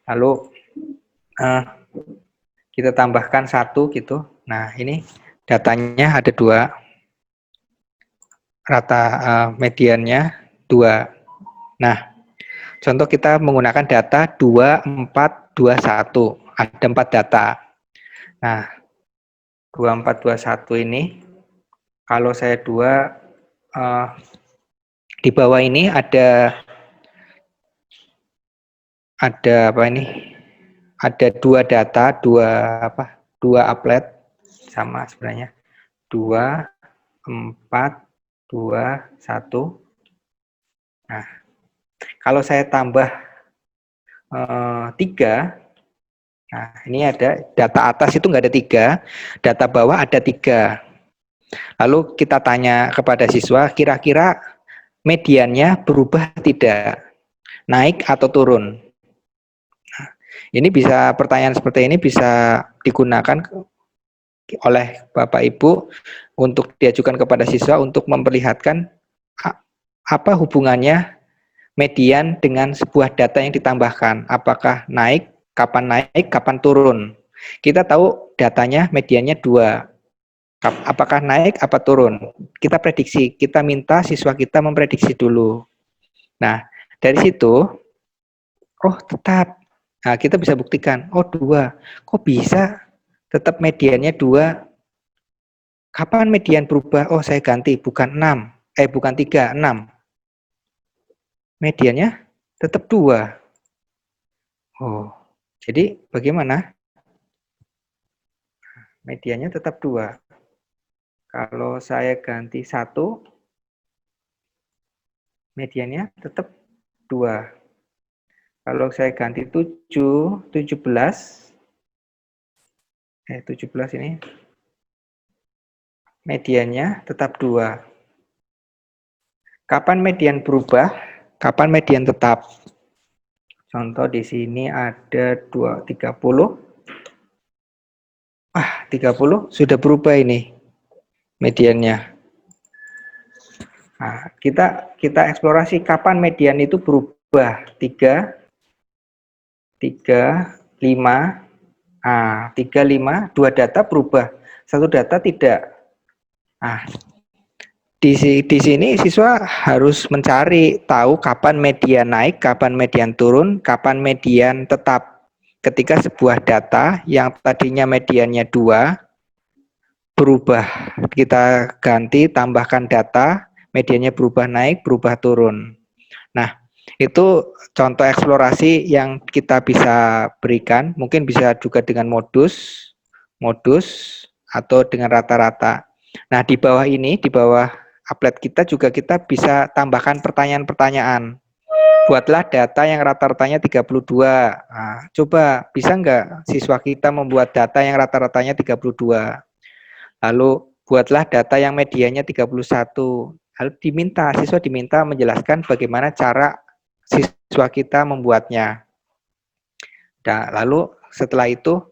Lalu kita tambahkan 1 gitu. Nah, ini datanya ada 2. Rata mediannya 2. Nah, contoh kita menggunakan data 2, 4, 2, 1. Ada 4 data. Nah, 2, 4, 2, 1 ini, kalau saya 2, di bawah ini ada apa ini? Ada 2 data, 2 applet sama sebenarnya. 2, 4, 2, 1. Nah, kalau saya tambah 3, nah ini ada data atas itu nggak ada 3, data bawah ada 3. Lalu kita tanya kepada siswa, kira-kira mediannya berubah tidak? Naik atau turun? Nah, ini bisa, pertanyaan seperti ini bisa digunakan oleh Bapak Ibu untuk diajukan kepada siswa untuk memperlihatkan apa hubungannya median dengan sebuah data yang ditambahkan. Apakah naik, kapan turun. Kita tahu datanya mediannya 2. Apakah naik, apa turun. Kita prediksi, kita minta siswa kita memprediksi dulu. Nah, dari situ, oh tetap. Nah, kita bisa buktikan, oh 2. Kok bisa tetap mediannya 2? Kapan median berubah? Oh, saya ganti, bukan 3, 6. Mediannya tetap 2. Oh, jadi bagaimana? Mediannya tetap 2. Kalau saya ganti 1, mediannya tetap 2. Kalau saya ganti 17 ini, mediannya tetap 2. Kapan median berubah? Kapan median tetap? Contoh di sini ada 30. 30 sudah berubah ini mediannya. Nah, kita eksplorasi kapan median itu berubah. 3, 5. 3, 5, 2 data berubah. 1 data tidak. Nah, di sini siswa harus mencari tahu kapan median naik, kapan median turun, kapan median tetap. Ketika sebuah data yang tadinya mediannya 2 berubah, kita ganti, tambahkan data, mediannya berubah naik, berubah turun. Nah, itu contoh eksplorasi yang kita bisa berikan, mungkin bisa juga dengan modus atau dengan rata-rata. Nah, di bawah ini, di bawah applet kita juga kita bisa tambahkan pertanyaan-pertanyaan. Buatlah data yang rata-ratanya 32. Nah, coba bisa nggak siswa kita membuat data yang rata-ratanya 32? Lalu buatlah data yang medianya 31. Lalu siswa diminta menjelaskan bagaimana cara siswa kita membuatnya. Nah, lalu setelah itu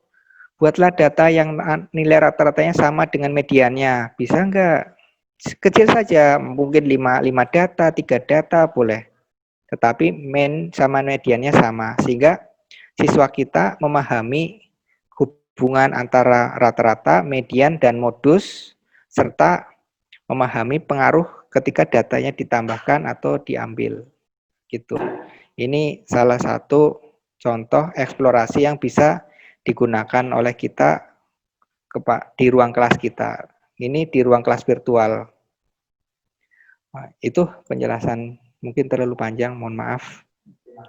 buatlah data yang nilai rata-ratanya sama dengan mediannya. Bisa enggak? Kecil saja, mungkin 5 data, 3 data boleh. Tetapi sama mediannya sama. Sehingga siswa kita memahami hubungan antara rata-rata, median, dan modus, serta memahami pengaruh ketika datanya ditambahkan atau diambil. Gitu. Ini salah satu contoh eksplorasi yang bisa digunakan oleh kita di ruang kelas kita. Ini di ruang kelas virtual. Nah, itu penjelasan mungkin terlalu panjang, mohon maaf.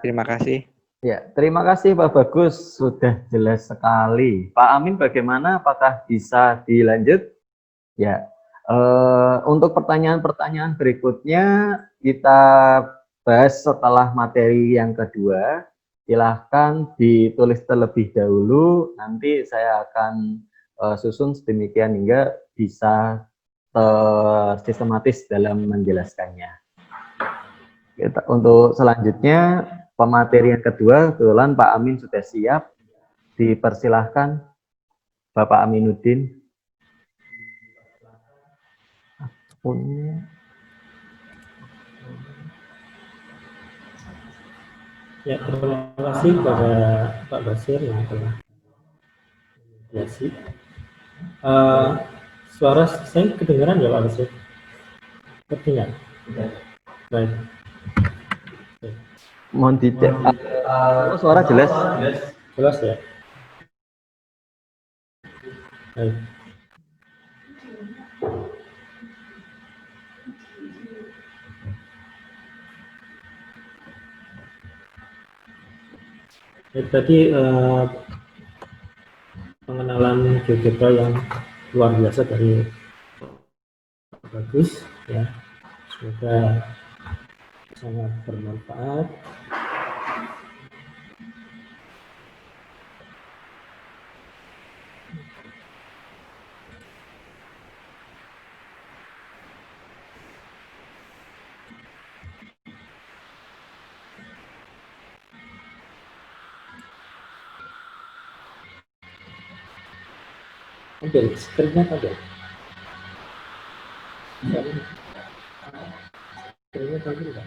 Terima kasih. Ya, terima kasih Pak Bagus, sudah jelas sekali. Pak Amin bagaimana? Apakah bisa dilanjut? Ya, untuk pertanyaan-pertanyaan berikutnya kita bahas setelah materi yang kedua. Silahkan ditulis terlebih dahulu, nanti saya akan susun sedemikian hingga bisa sistematis dalam menjelaskannya. Untuk selanjutnya, pemateri yang kedua, kebetulan Pak Amin sudah siap. Dipersilahkan Bapak Aminuddin. Ya, terima kasih kepada Pak Basir yang telah menjelaskan. Suara saya kedengaran ya Pak Basir? Kedengaran? Baik. Mohon dicek. Suara jelas? Jelas ya? Baik. Tadi pengenalan GeoGebra yang luar biasa dari Bagus ya, semoga sangat bermanfaat. Ambil screen-nya tampil. Screen-nya tampil enggak?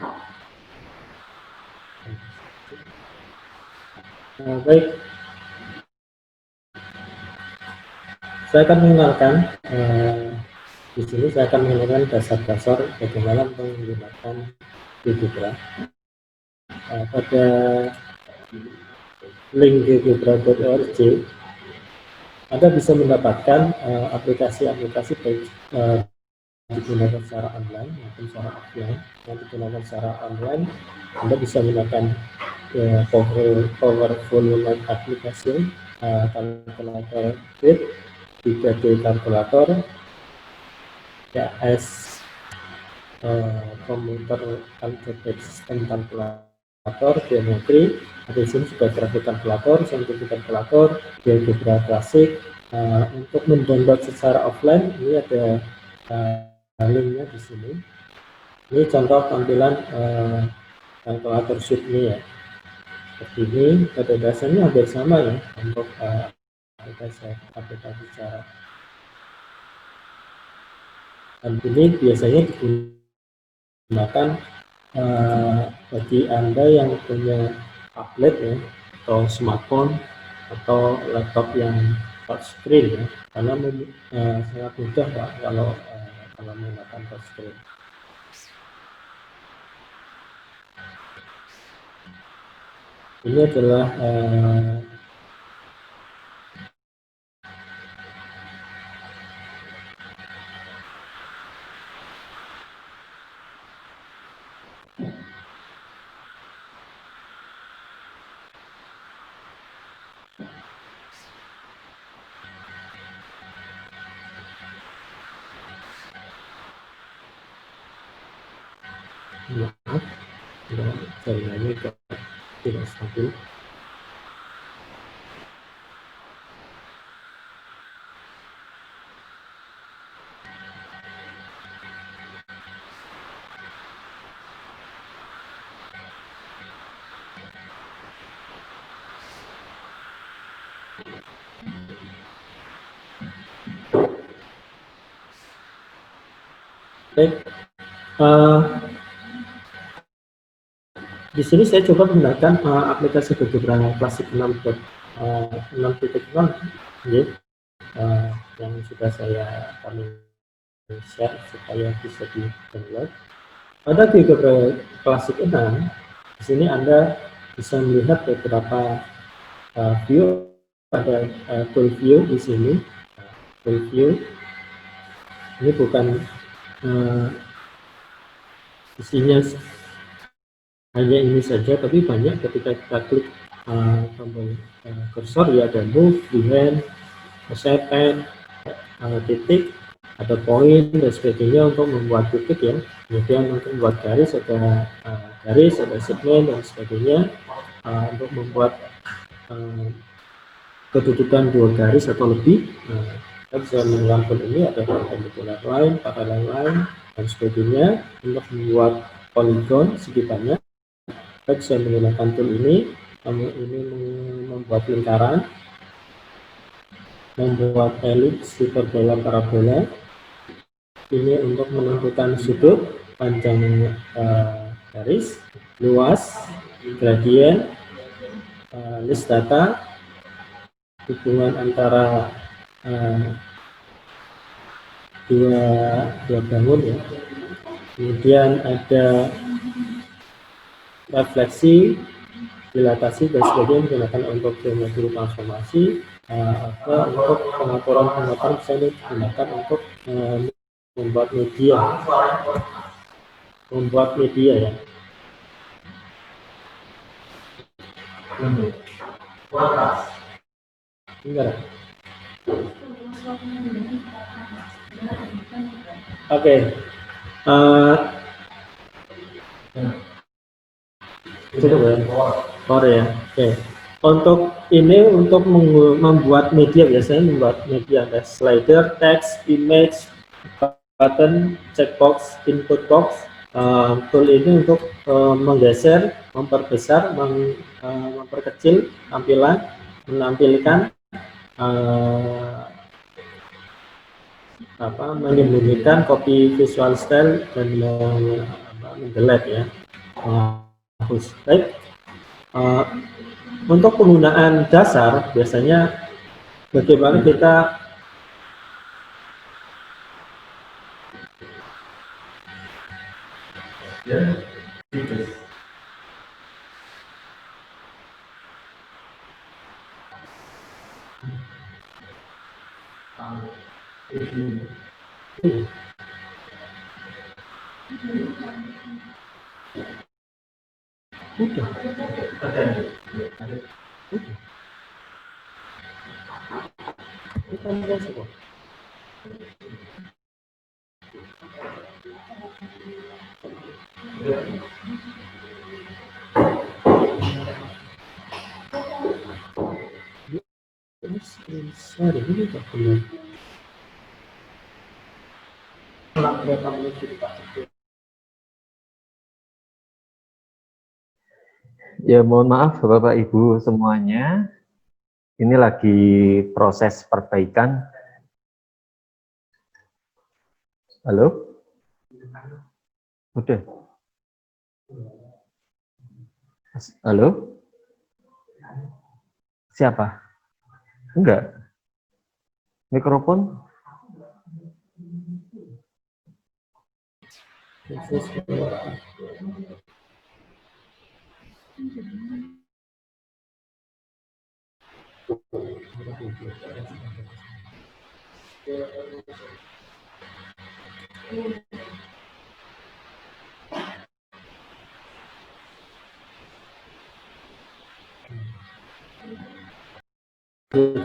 Baik, saya akan mengenalkan di sini saya akan mengenalkan dasar-dasar bagaimana menggunakan GeoGebra. Pada link geogebra.org Anda bisa mendapatkan aplikasi-aplikasi baik digunakan secara online maupun secara offline. Yang digunakan secara online, Anda bisa menggunakan powerful web application, kalkulator grid, 3D kalkulator, KS komputer algebra sistem kalkulator, geometri, ada di sini juga grafik kalkulator, saintifik kalkulator, GeoGebra klasik. Untuk mendownload secara offline, ini ada linknya di sini. Ini contoh tampilan kalkulator sheet ini ya. Seperti ini, pada dasarnya hampir sama ya untuk aplikasi cara. Dan ini biasanya digunakan bagi Anda yang punya tablet ya, atau smartphone atau laptop yang touchscreen ya, karena sangat mudah Pak kalau menggunakan touchscreen. Ini adalah maaf, jaringannya tidak stabil. Baik, di sini saya coba menggunakan aplikasi GeoGebra klasik 6.0 yang sudah saya share supaya bisa di download. Pada GeoGebra klasik 6, di sini Anda bisa melihat beberapa view. Ada tool view di sini. Tool view ini bukan isinya hanya ini saja, tapi banyak. Ketika kita klik tombol cursor ya, ada move, behind, set pen, titik, ada poin dan sebagainya untuk membuat titik ya. Kemudian untuk membuat garis, ada garis, ada segmen dan sebagainya. Untuk membuat kedudukan dua garis atau lebih, kita bisa menggunakan tool ini, ada perpendicular line, parallel line dan sebagainya. Untuk membuat poligon sekitarnya, kita bisa menggunakan tool ini. Ini membuat lingkaran, membuat elips, hiperbola, parabola. Ini untuk menentukan sudut, panjang garis, luas, gradien, list data, hubungan antara dua bangun ya. Kemudian ada refleksi, dilatasi dan sebagainya menggunakan untuk geometri transformasi, atau untuk pengaturan bisa digunakan untuk membuat media ya. Oke. Cukup ya. Oke. Untuk ini, untuk membuat media, biasanya membuat media ada slider, text, image, button, checkbox, input box. Tool ini untuk menggeser, memperbesar, memperkecil tampilan, menampilkan menyembunyikan copy visual style dan mendelete ya, menghapus. Baik, untuk penggunaan dasar biasanya bagaimana kita sorry, ini tak benar. Ya, mohon maaf Bapak Ibu semuanya. Ini lagi proses perbaikan. Halo? Udah? Halo? Siapa? Enggak. Mikrofon?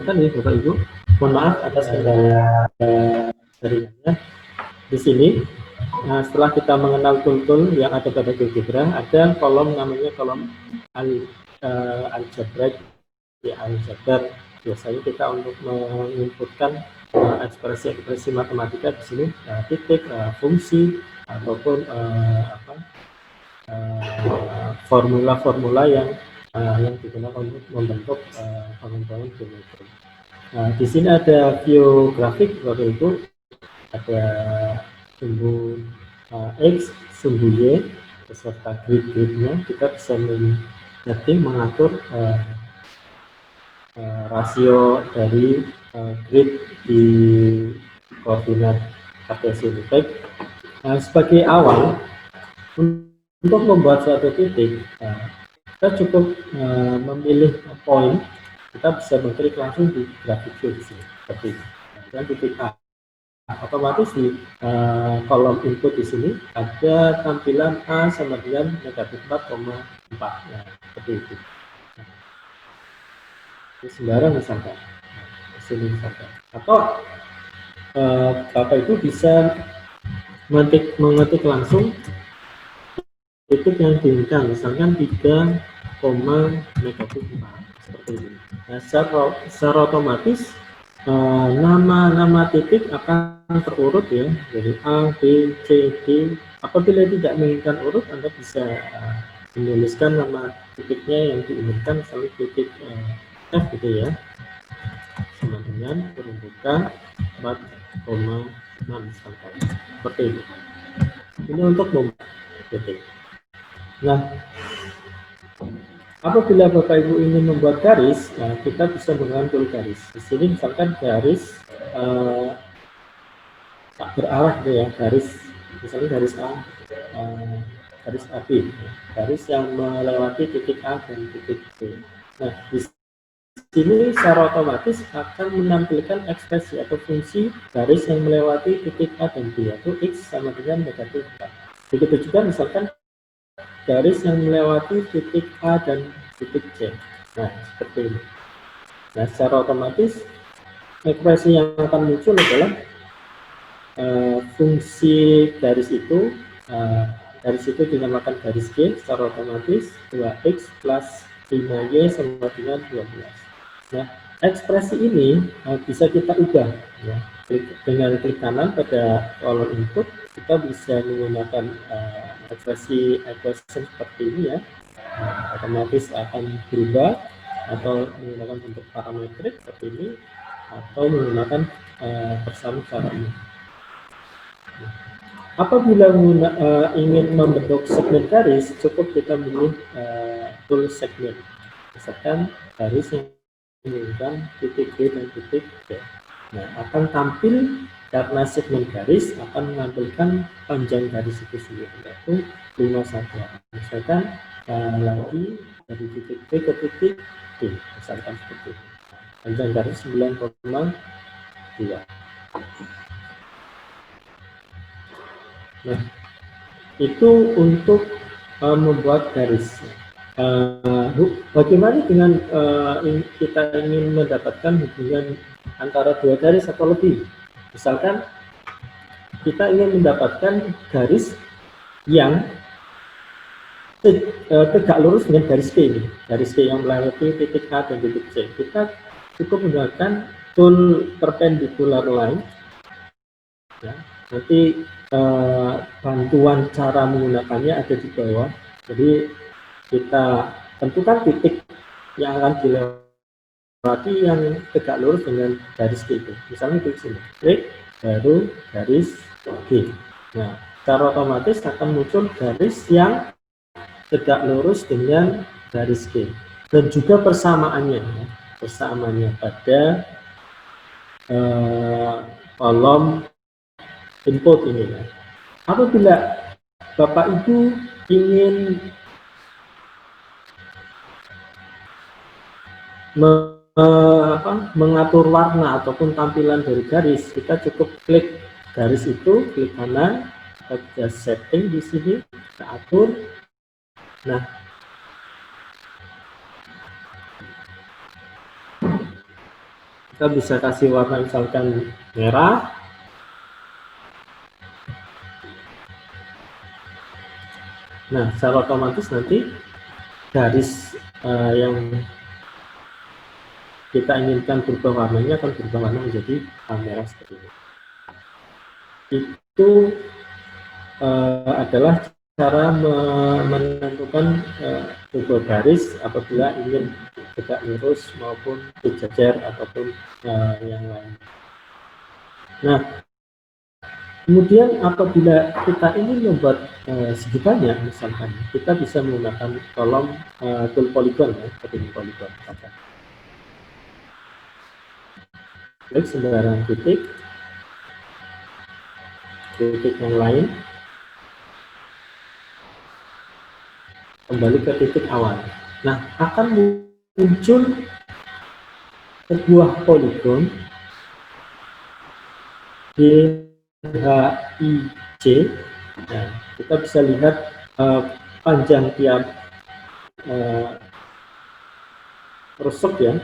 Kan ya Bapak Ibu, mohon maaf atas kendala jaringannya. Di sini, setelah kita mengenal tool-tool yang ada pada GeoGebra, ada kolom namanya kolom algebraic, ya aljabar. Biasanya kita untuk menginputkan ekspresi-ekspresi matematika di sini, titik, fungsi ataupun formula-formula yang digunakan untuk membentuk bangun-bangun geometri. Nah, di sini ada view grafik Bapak Ibu, ada sumbu X, sumbu Y, beserta grid-gridnya. Kita bisa mengatur rasio dari grid di koordinat kartesian. Baik, sebagai awal untuk membuat suatu titik, kita cukup memilih poin. Kita bisa mengklik langsung di grafik di sini seperti ini. Dan titik A. Otomatis di kolom input di sini ada tampilan A sama dengan negatif 4,4. Nah, seperti itu. Ini sembarang misalkan. Sini misalkan. Atau Bapak Ibu bisa mengetik langsung titik yang diinginkan, misalkan 3, negatif 4 seperti ini. Nah, secara otomatis nama-nama titik akan terurut ya, jadi A, B, C, D. Apabila tidak menginginkan urut, Anda bisa menuliskan nama titiknya yang diinginkan, misalnya titik F gitu ya, sama dengan peruntukan 4,6 misalkan, seperti ini. Ini untuk membuat titik. Nah, apabila Bapak Ibu ingin membuat garis, nah kita bisa menggunakan tool garis. Di sini misalkan garis tak berarah ya, garis misalnya garis A, garis AB, garis yang melewati titik A dan titik B. Nah, di sini secara otomatis akan menampilkan ekspresi atau fungsi garis yang melewati titik A dan B, yaitu X sama dengan negatif 4. Begitu juga misalkan garis yang melewati titik A dan titik C. Nah, seperti ini. Nah, secara otomatis ekspresi yang akan muncul adalah fungsi garis itu dinamakan garis G. Secara otomatis 2x plus 5y sama dengan 12. Nah, ekspresi ini bisa kita ubah ya. Dengan klik kanan pada kolom input, kita bisa menggunakan ekspresi seperti ini ya. Otomatis akan berubah atau menggunakan bentuk parametrik seperti ini, atau menggunakan persarung cara ini. Apabila ingin membentuk segmen garis, cukup kita pilih tool segmen. Misalkan garis yang menunjukkan titik B dan titik C. Nah, akan tampil karena segmen garis akan menampilkan panjang garis itu sendiri, yaitu 5 saja. Misalkan lagi dari titik B ke titik D, misalkan seperti itu. Panjang garis 9,2. Nah, itu untuk membuat garis. Bagaimana dengan kita ingin mendapatkan hubungan antara dua garis atau lebih? Misalkan kita ingin mendapatkan garis yang tegak lurus dengan garis P ini, garis P yang melewati titik A dan titik C. Kita cukup menggunakan tool perpendicular line. Ya, nanti bantuan cara menggunakannya ada di bawah. Jadi kita tentukan titik yang akan dilewati yang tegak lurus dengan garis G itu. Misalnya di sini, klik baru garis G. Nah, secara otomatis akan muncul garis yang tegak lurus dengan garis G. Dan juga persamaannya, persamaannya pada kolom input ini. Apabila Bapak Ibu ingin mengatur warna ataupun tampilan dari garis, kita cukup klik garis itu, klik kanan, kita setting di sini, kita atur. Nah, kita bisa kasih warna misalkan merah. Nah, secara otomatis nanti garis yang kita inginkan berubah warnanya akan berubah warna menjadi merah seperti ini. Itu adalah cara menentukan sebuah garis apabila ingin tegak lurus maupun sejajar ataupun yang lain. Nah, kemudian apabila kita ingin membuat segi banyak, misalkan kita bisa menggunakan kolom tool polygon, ya, seperti polygon. Klik sembarang titik yang lain, kembali ke titik awal. Nah, akan muncul sebuah poligon DHIC. Nah, kita bisa lihat panjang tiap rusuk ya,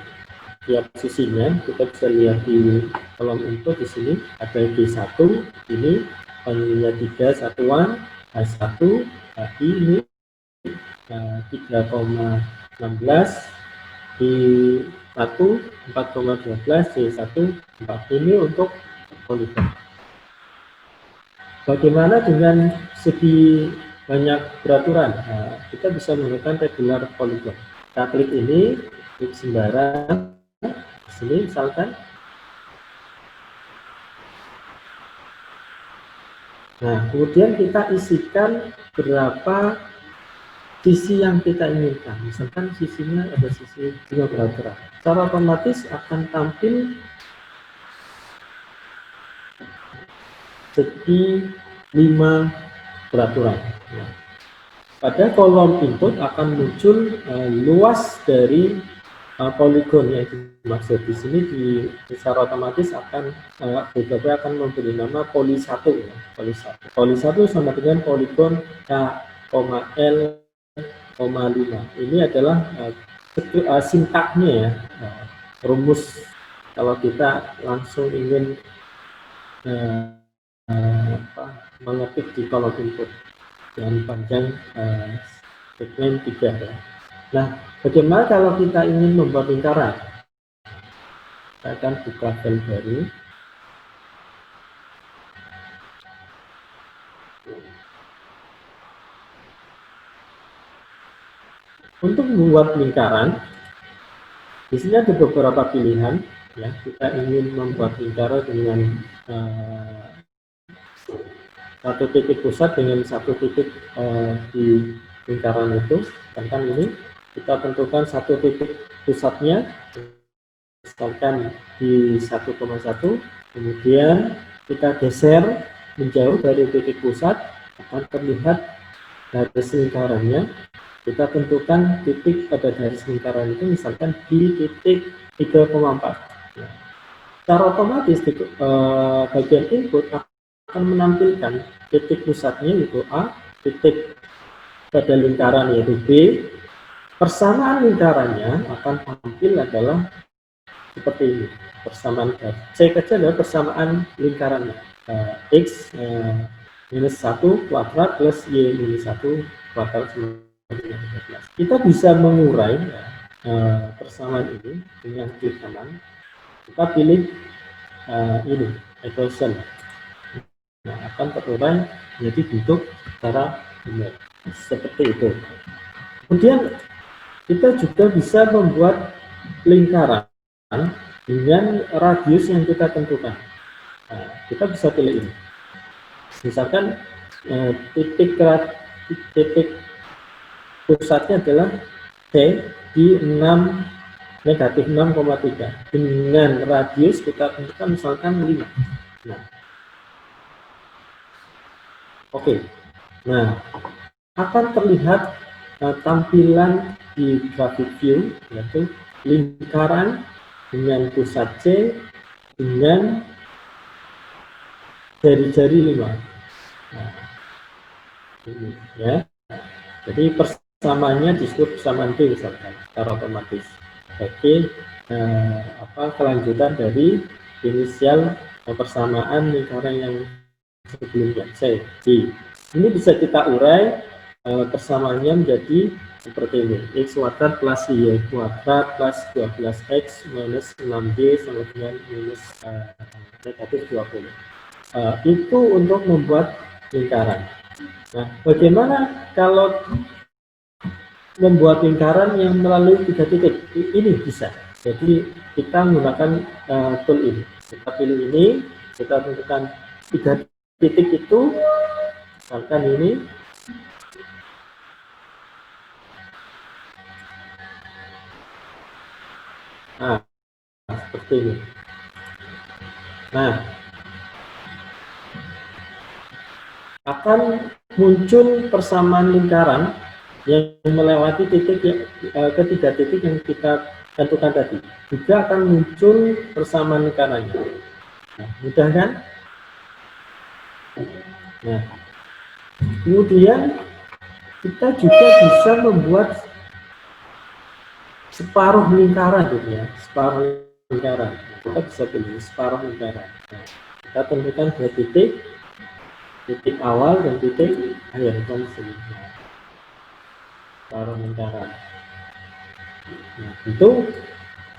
tiap sisinya. Kita bisa lihat di kolom input di sini ada D1, ini panjangnya 3 satuan, H1, HI ini 3,16, D1 4,12, D1 4. Ini untuk poligon. Bagaimana dengan segi banyak beraturan? Nah, kita bisa menggunakan regular polygon. Kita klik ini, klik sembarang, di sini misalkan. Nah, kemudian kita isikan berapa sisi yang kita inginkan. Misalkan sisinya ada sisi 5 beraturan. Secara otomatis akan tampil segi 5 beraturan. Nah, pada kolom input akan muncul luas dari poligon yang dimaksud. Di sini secara otomatis akan BKP akan memberi nama poli 1. Ya, poli 1 sama dengan poligon K,L, 5. Ini adalah sintaknya ya, rumus kalau kita langsung ingin mengetik di kolom input yang panjang segmen 3 ya. Nah, bagaimana kalau kita ingin membuat lingkaran? Saya akan buka file baru. Untuk membuat lingkaran, di sini ada beberapa pilihan. ya, kita ingin membuat lingkaran dengan satu titik pusat dengan satu titik di lingkaran itu. Sedangkan ini kita tentukan satu titik pusatnya, misalkan di 1,1, kemudian kita geser menjauh dari titik pusat, akan terlihat garis lingkarannya. Kita tentukan titik pada garis lingkaran itu misalkan di titik 3,4. Nah, secara otomatis bagian input akan menampilkan titik pusatnya yaitu A, titik pada lingkaran yaitu B. Persamaan lingkarannya akan tampil adalah seperti ini. Persamaan C kecil adalah persamaan lingkarannya. X minus 1 kuadrat plus Y minus 1 kuadrat. Kita bisa mengurai persamaan ini dengan klik kanan. Kita pilih ini equation. Nah, akan terurai menjadi bentuk secara linear seperti itu. Kemudian kita juga bisa membuat lingkaran dengan radius yang kita tentukan. Nah, kita bisa pilih ini. Misalkan titik pusatnya adalah C di 6 negatif 6,3 dengan radius kita tentukan misalkan 5. Nah, oke. Nah, akan terlihat tampilan di graphic view yaitu lingkaran dengan pusat C dengan jari-jari 5. Nah, ini ya. Jadi persamaannya disebut persamaan B misalkan secara otomatis. Oke, kelanjutan dari inisial persamaan lingkaran yang sebelumnya C, D. Ini bisa kita urai persamaannya menjadi seperti ini. X kuadrat plus Y kuadrat plus 12X minus 6D sama dengan minus negatif 20. Itu untuk membuat lingkaran. Nah, bagaimana kalau membuat lingkaran yang melalui 3 titik? Ini bisa. Jadi kita menggunakan tool ini. Kita pilih ini, kita tentukan 3 titik itu, misalkan ini. Nah, seperti ini. Nah, akan muncul persamaan lingkaran yang melewati titik ketiga titik yang kita tentukan tadi. Juga akan muncul persamaan lingkarannya. Nah, mudah kan? Nah, kemudian kita juga bisa membuat separuh lingkaran, gitu ya, separuh lingkaran. Nah, kita bisa pilih separuh lingkaran. Nah, kita tentukan 2 titik awal dan titik akhir kan sini. Separuh lingkaran. Nah, itu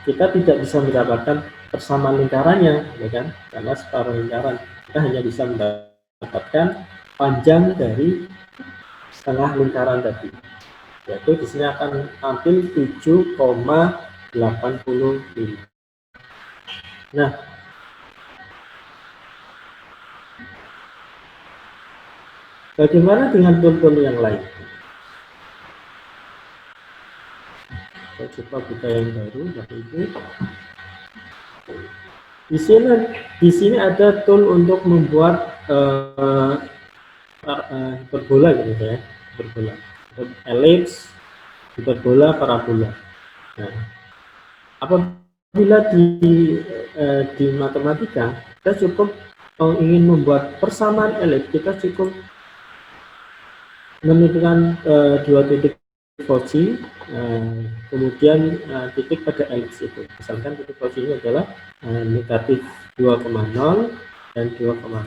kita tidak bisa mendapatkan persamaan lingkarannya, ya kan? Karena separuh lingkaran kita hanya bisa mendapatkan panjang dari setengah lingkaran tadi. Yaitu di sini akan tampil 7,85. Nah, bagaimana dengan tool-tool yang lain? Saya coba buka yang baru, itu. Di sini ada tool untuk membuat hiperbola gitu ya, hiperbola, elips, hiperbola, parabola. Nah, apabila di matematika kita cukup ingin membuat persamaan elips, kita cukup menentukan 2 titik Cauchy, kemudian titik pada elips itu. Misalkan titik Cauchy ini adalah negatif 2,0 dan 2,0.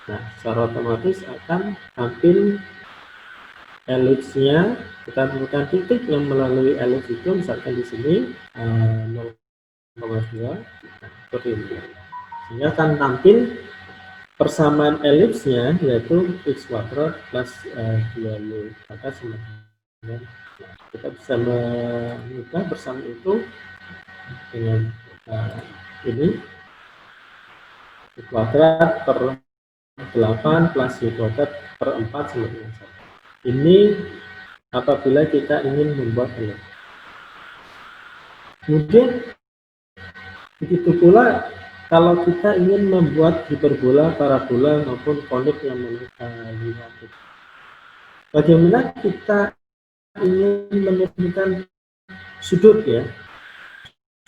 Nah, secara otomatis akan tampil elipsnya. Kita temukan titik yang melalui elips itu, misalkan di sini 0,2, seperti ini. Sehingga akan tampil persamaan elipsnya yaitu x kuadrat plus 2y, maka kita bisa mengubah persamaan itu dengan Nah, ini Y kuadrat per 8 plus Y kuadrat per 4 sama dengan 1. Ini apabila kita ingin membuat ini. Kemudian begitu pula kalau kita ingin membuat hiperbola, parabola maupun konik yang melihat. Bagaimana kita ingin menentukan sudut ya,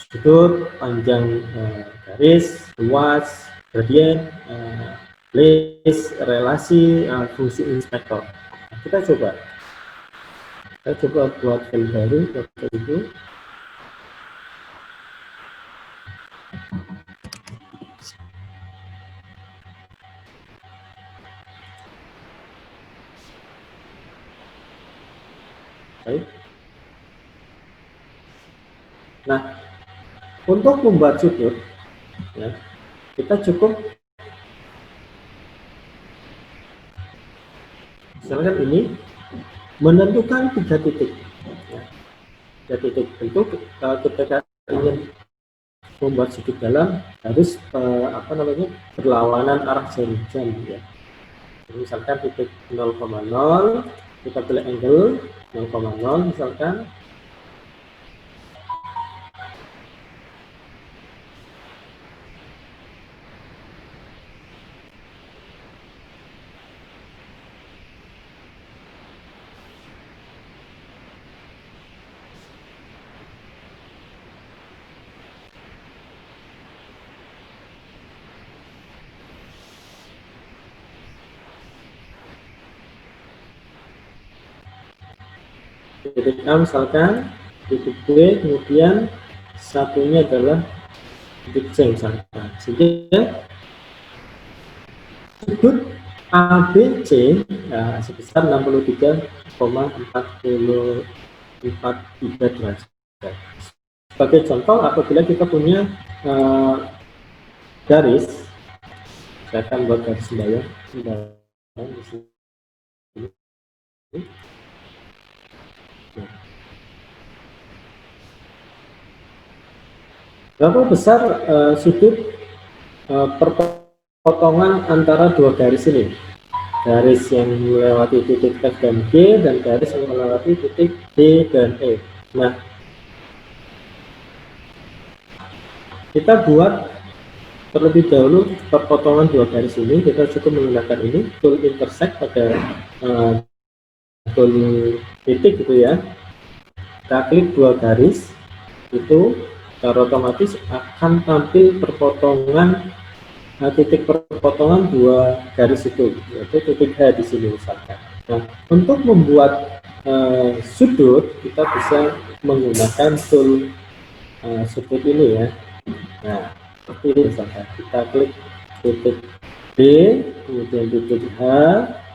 sudut, panjang garis, luas, gradien, list, relasi, fungsi inspektor. Nah, kita coba buat file baru Bapak Ibu. Baik. Nah, untuk membuat sudut, ya, kita cukup misalkan ini menentukan 3 titik. Ya, 3 titik. Tentu kalau kita ingin membuat sudut dalam harus berlawanan arah jarum jam. Ya. Jadi misalkan titik 0,0 kita pilih angle 0,0 misalkan. Titik A misalkan, titik B, kemudian satunya adalah titik C misalkan. Sehingga sudut ABC ya, sebesar 63,443 derajat. Sebagai contoh, apabila kita punya garis, saya akan buat garis sembayang di sini. Berapa besar sudut perpotongan antara dua garis ini? Garis yang melewati titik F dan G dan garis yang melewati titik D dan E. Nah, kita buat terlebih dahulu perpotongan dua garis ini. Kita cukup menggunakan ini tool intersect pada tool titik gitu ya. Kita klik dua garis itu, secara otomatis akan tampil perpotongan titik perpotongan dua garis itu, yaitu titik H di sini misalkan. Nah, untuk membuat sudut kita bisa menggunakan tool sudut ini ya. Nah, seperti ini misalkan kita klik titik D, kemudian titik H,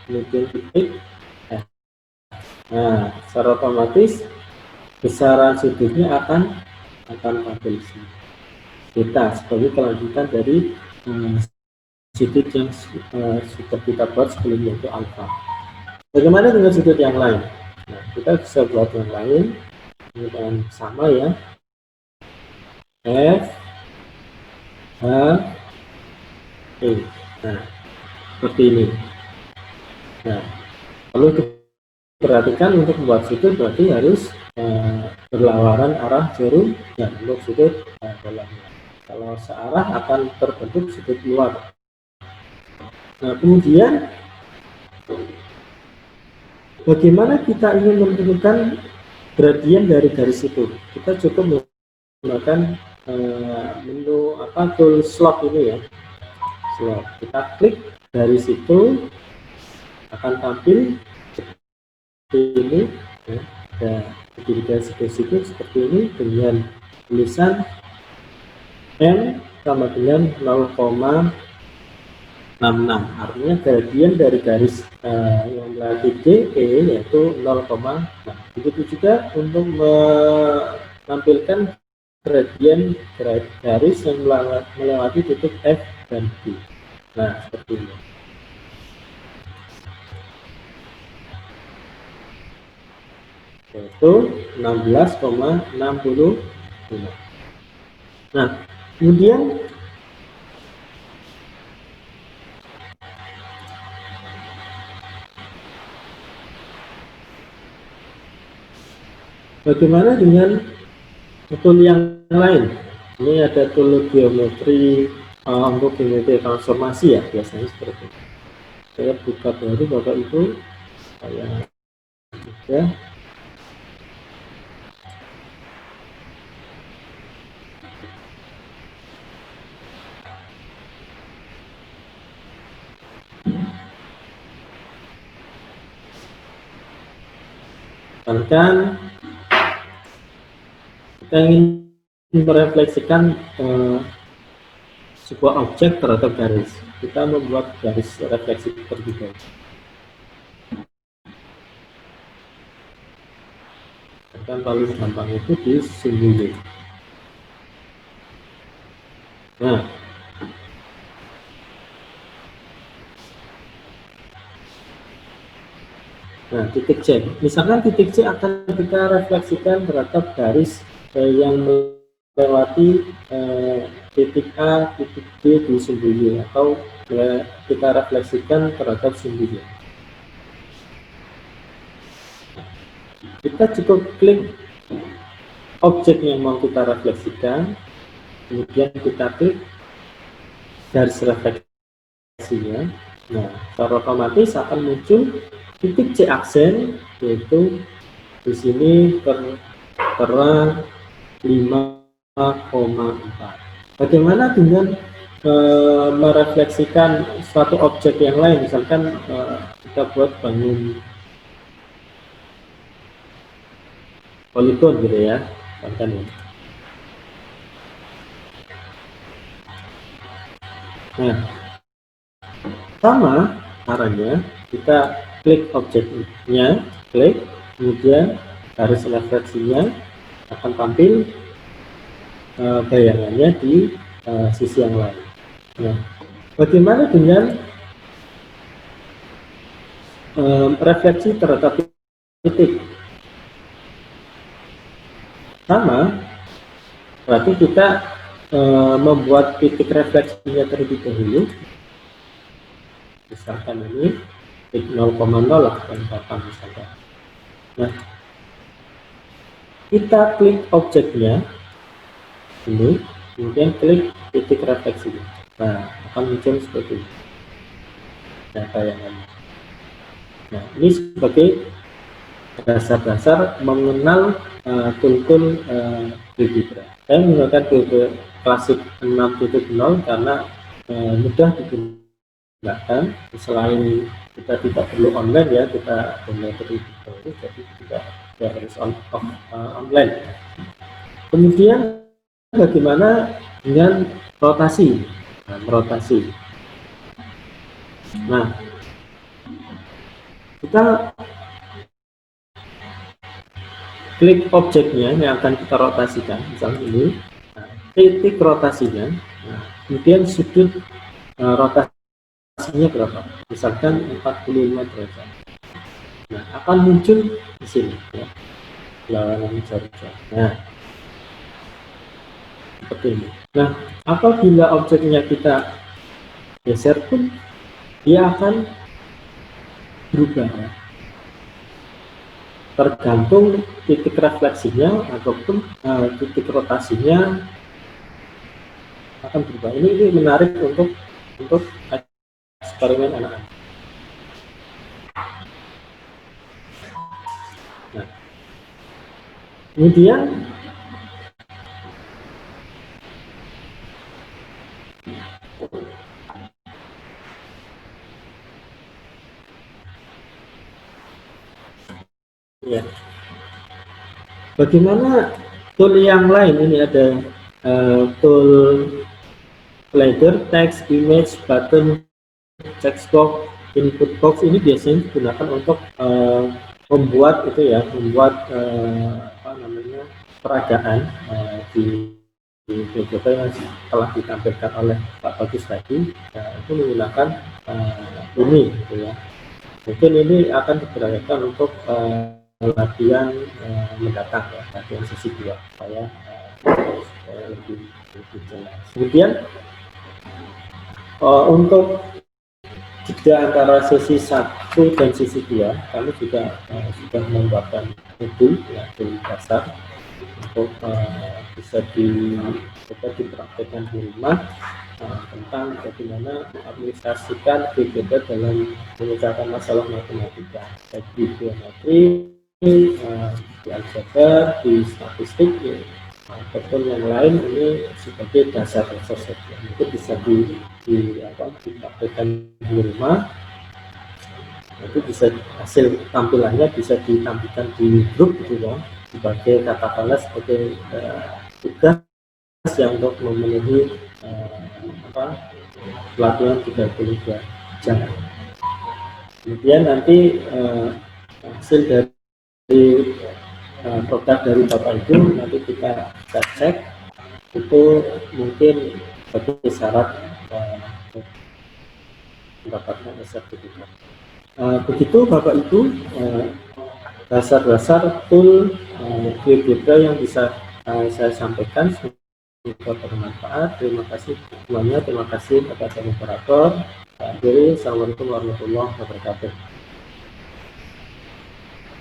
kemudian titik F. Nah, secara otomatis besaran sudutnya akan tampil di sini. Kita sebagai kelanjutan dari sudut yang sudah kita buat sebelumnya itu alfa. Bagaimana dengan sudut yang lain? Nah, kita bisa buat yang lain dengan sama ya. F, H, E. Nah, seperti ini. Nah, perlu diperhatikan untuk membuat sudut berarti harus berlawanan arah jarum dan untuk sudut dalamnya. Kalau searah akan terbentuk sudut luar. Nah, kemudian bagaimana kita ingin menentukan gradien dari garis itu? Kita cukup menggunakan menu tool slot ini ya. Slot. Kita klik garis itu akan tampil seperti ini ya. Nah, di garis itu seperti ini dengan tulisan M sama dengan 0,66, artinya gradien dari garis yang melewati DE yaitu 0,6. Begitu juga untuk menampilkan gradien garis yang melewati titik F dan G. Nah, seperti ini. Yaitu 16,65. Nah, Kemudian bagaimana dengan tool yang lain? Ini ada tool geometri untuk geometri transformasi ya, biasanya seperti itu. Saya buka baru Bapak Ibu, saya ya. Misalkan kita ingin merefleksikan sebuah objek terhadap garis, kita membuat garis refleksi terlebih dahulu. Dan paling gampang itu di simbol. Nah, titik C. Misalkan titik C akan kita refleksikan terhadap garis yang melewati titik A, titik B di sumbu Y, atau kita refleksikan terhadap sumbu Y. Kita cukup klik objek yang mau kita refleksikan, kemudian kita klik garis refleksinya. Nah, secara otomatis akan muncul titik C aksen, yaitu di sini tertera 5,4. Bagaimana dengan merefleksikan suatu objek yang lain? Misalkan kita buat bangun poligon gitu ya, misalkan ini. Nah, sama caranya kita klik objeknya, klik, kemudian garis refleksinya akan tampil bayangannya di sisi yang lain. Nah, bagaimana dengan refleksi terhadap titik? Sama, berarti kita membuat titik refleksinya terlebih dahulu. Misalkan ini 0,0 lah, misalkan. Nah, kita klik objeknya ini, kemudian klik titik refleksinya. Nah, akan muncul seperti ini. Nah, bayangannya. Nah, ini sebagai dasar-dasar mengenal tool-tool GeoGebra. Saya menggunakan GeoGebra klasik 6.0 karena mudah digunakan. Selain kita tidak perlu online ya, kita download dari itu, jadi tidak harus online. Kemudian bagaimana dengan rotasi? Nah, rotasi. Nah, kita klik objeknya yang akan kita rotasikan, misalnya ini, nah, titik rotasinya, nah, kemudian sudut rotasinya berapa? Misalkan 45 derajat. Nah, akan muncul di sini, ya, lawanan jari-jari. Nah, seperti ini. Nah, apabila objeknya kita geser pun, dia akan berubah, ya. Tergantung titik refleksinya ataupun titik rotasinya akan berubah. Ini menarik untuk eksperimen anak-anak. Nah, kemudian ya, bagaimana tool yang lain? Ini ada tool ladder, text, image, button, text box, input box. Ini biasanya digunakan untuk membuat itu ya, membuat apa namanya, peragaan di GeoGebra yang telah ditampilkan oleh Pak Bagus tadi. Itu menggunakan ini gitu ya. Mungkin ini akan diperagakan untuk latihan mendatang ya, latihan sesi 2 supaya supaya lebih jelas. Kemudian untuk jeda antara sesi 1 dan sesi 2, kami juga sudah membuatkan modul dasar untuk bisa dipraktekkan di rumah tentang bagaimana mengadministrasikan GeoGebra dalam menyelesaikan masalah matematika, baik di geometri, di aljabar, di statistik, ataupun yang lain. Ini sebagai dasar-dasar saja. Itu bisa dipraktekkan di rumah. Itu bisa hasil tampilannya bisa ditampilkan di grup gitu ya, sebagai katakanlah sebagai tugas yang untuk memenuhi pelatihan 32 jam. Kemudian nanti hasil dari produk dari Bapak Ibu nanti kita cek, itu mungkin sebagai syarat mendapatkan sertifikat. Begitu Bapak Ibu dasar-dasar tool GeoGebra yang bisa saya sampaikan. Semoga bermanfaat. Terima kasih semuanya. Terima kasih kepada moderator. Assalamualaikum warahmatullahi wabarakatuh.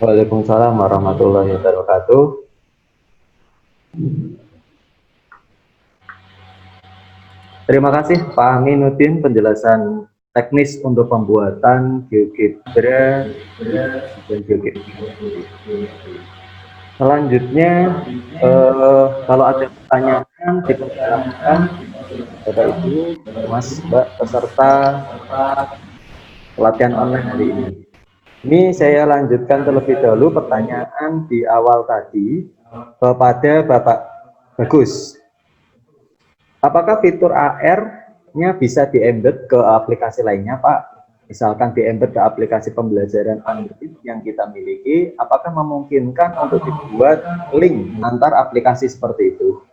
Waalaikumsalam warahmatullahi wabarakatuh. Terima kasih Pak Aminuddin penjelasan teknis untuk pembuatan GeoGebra dan GeoGebra. Selanjutnya, kalau ada pertanyaan, dipersilakan Bapak Ibu, Mas, Mbak, peserta pelatihan online hari ini. Ini saya lanjutkan terlebih dahulu pertanyaan di awal tadi kepada Bapak Bagus. Apakah fitur AR-nya bisa di-embed ke aplikasi lainnya, Pak? Misalkan di-embed ke aplikasi pembelajaran Android yang kita miliki, apakah memungkinkan untuk dibuat link antar aplikasi seperti itu?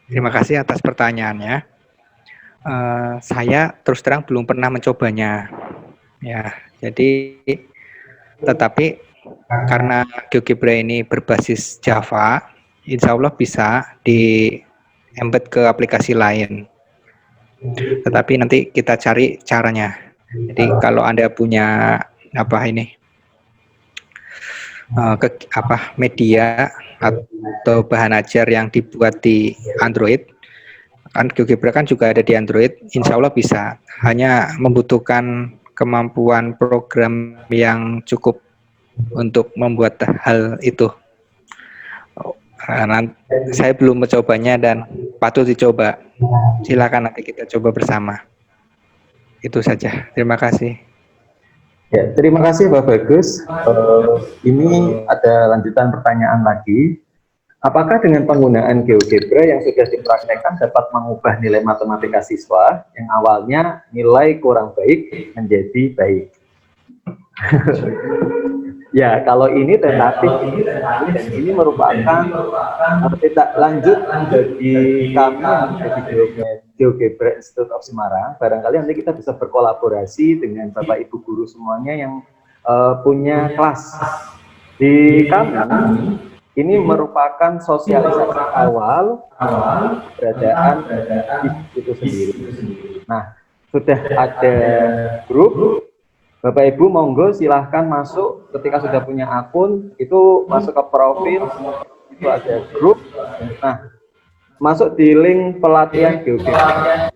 Terima kasih atas pertanyaannya. Saya terus terang belum pernah mencobanya, ya. Jadi, tetapi karena GeoGebra ini berbasis Java, insya Allah bisa di-embed ke aplikasi lain. Tetapi nanti kita cari caranya. Jadi kalau Anda punya media atau bahan ajar yang dibuat di Android, kan GeoGebra kan juga ada di Android, insya Allah bisa. Hanya membutuhkan kemampuan program yang cukup untuk membuat hal itu. Saya belum mencobanya dan patut dicoba. Silakan nanti kita coba bersama. Itu saja. Terima kasih. Ya, terima kasih Pak Bagus. Ini ada lanjutan pertanyaan lagi. Apakah dengan penggunaan GeoGebra yang sudah dipraktekkan dapat mengubah nilai matematika siswa yang awalnya nilai kurang baik menjadi baik? Ya, kalau ini tentatif, dan ini merupakan tidak lanjut bagi kami menjadi GeoGebra Institute of Semarang. Barangkali nanti kita bisa berkolaborasi dengan Bapak Ibu guru semuanya yang punya kelas. Di kami, ini merupakan sosialisasi awal keberadaan itu sendiri. Nah, sudah ada grup. Bapak Ibu monggo silahkan masuk ketika sudah punya akun, itu masuk ke profil, itu ada grup. Nah, masuk di link pelatihan GeoGebra.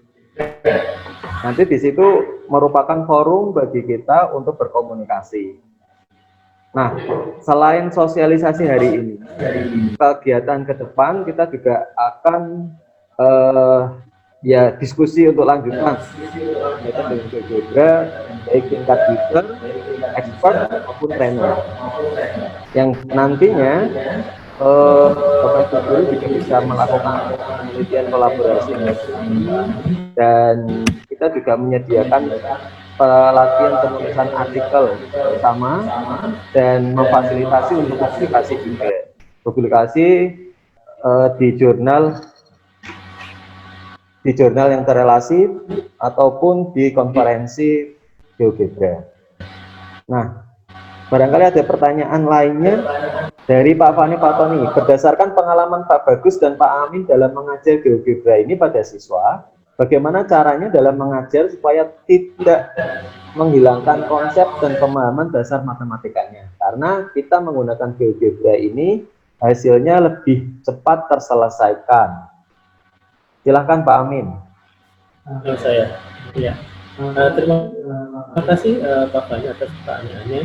Nanti di situ merupakan forum bagi kita untuk berkomunikasi. Nah, selain sosialisasi hari ini, kegiatan ke depan kita juga akan diskusi untuk lanjutan dengan GeoGebra, baik tingkat user, expert maupun trainer, yang nantinya Bapak Ibu guru juga bisa melakukan penelitian kolaborasi dan kita juga menyediakan pelatihan penulisan artikel bersama dan memfasilitasi untuk publikasi juga, publikasi di jurnal yang terrelasi ataupun di konferensi GeoGebra. Nah, Barangkali ada pertanyaan lainnya dari Pak Fani Fatoni. Berdasarkan pengalaman Pak Bagus dan Pak Amin dalam mengajar GeoGebra ini pada siswa, bagaimana caranya dalam mengajar supaya tidak menghilangkan konsep dan pemahaman dasar matematikanya? Karena kita menggunakan GeoGebra ini hasilnya lebih cepat terselesaikan. Silahkan Pak Amin. Saya, ya. Terima kasih Pak Fani atas pertanyaannya.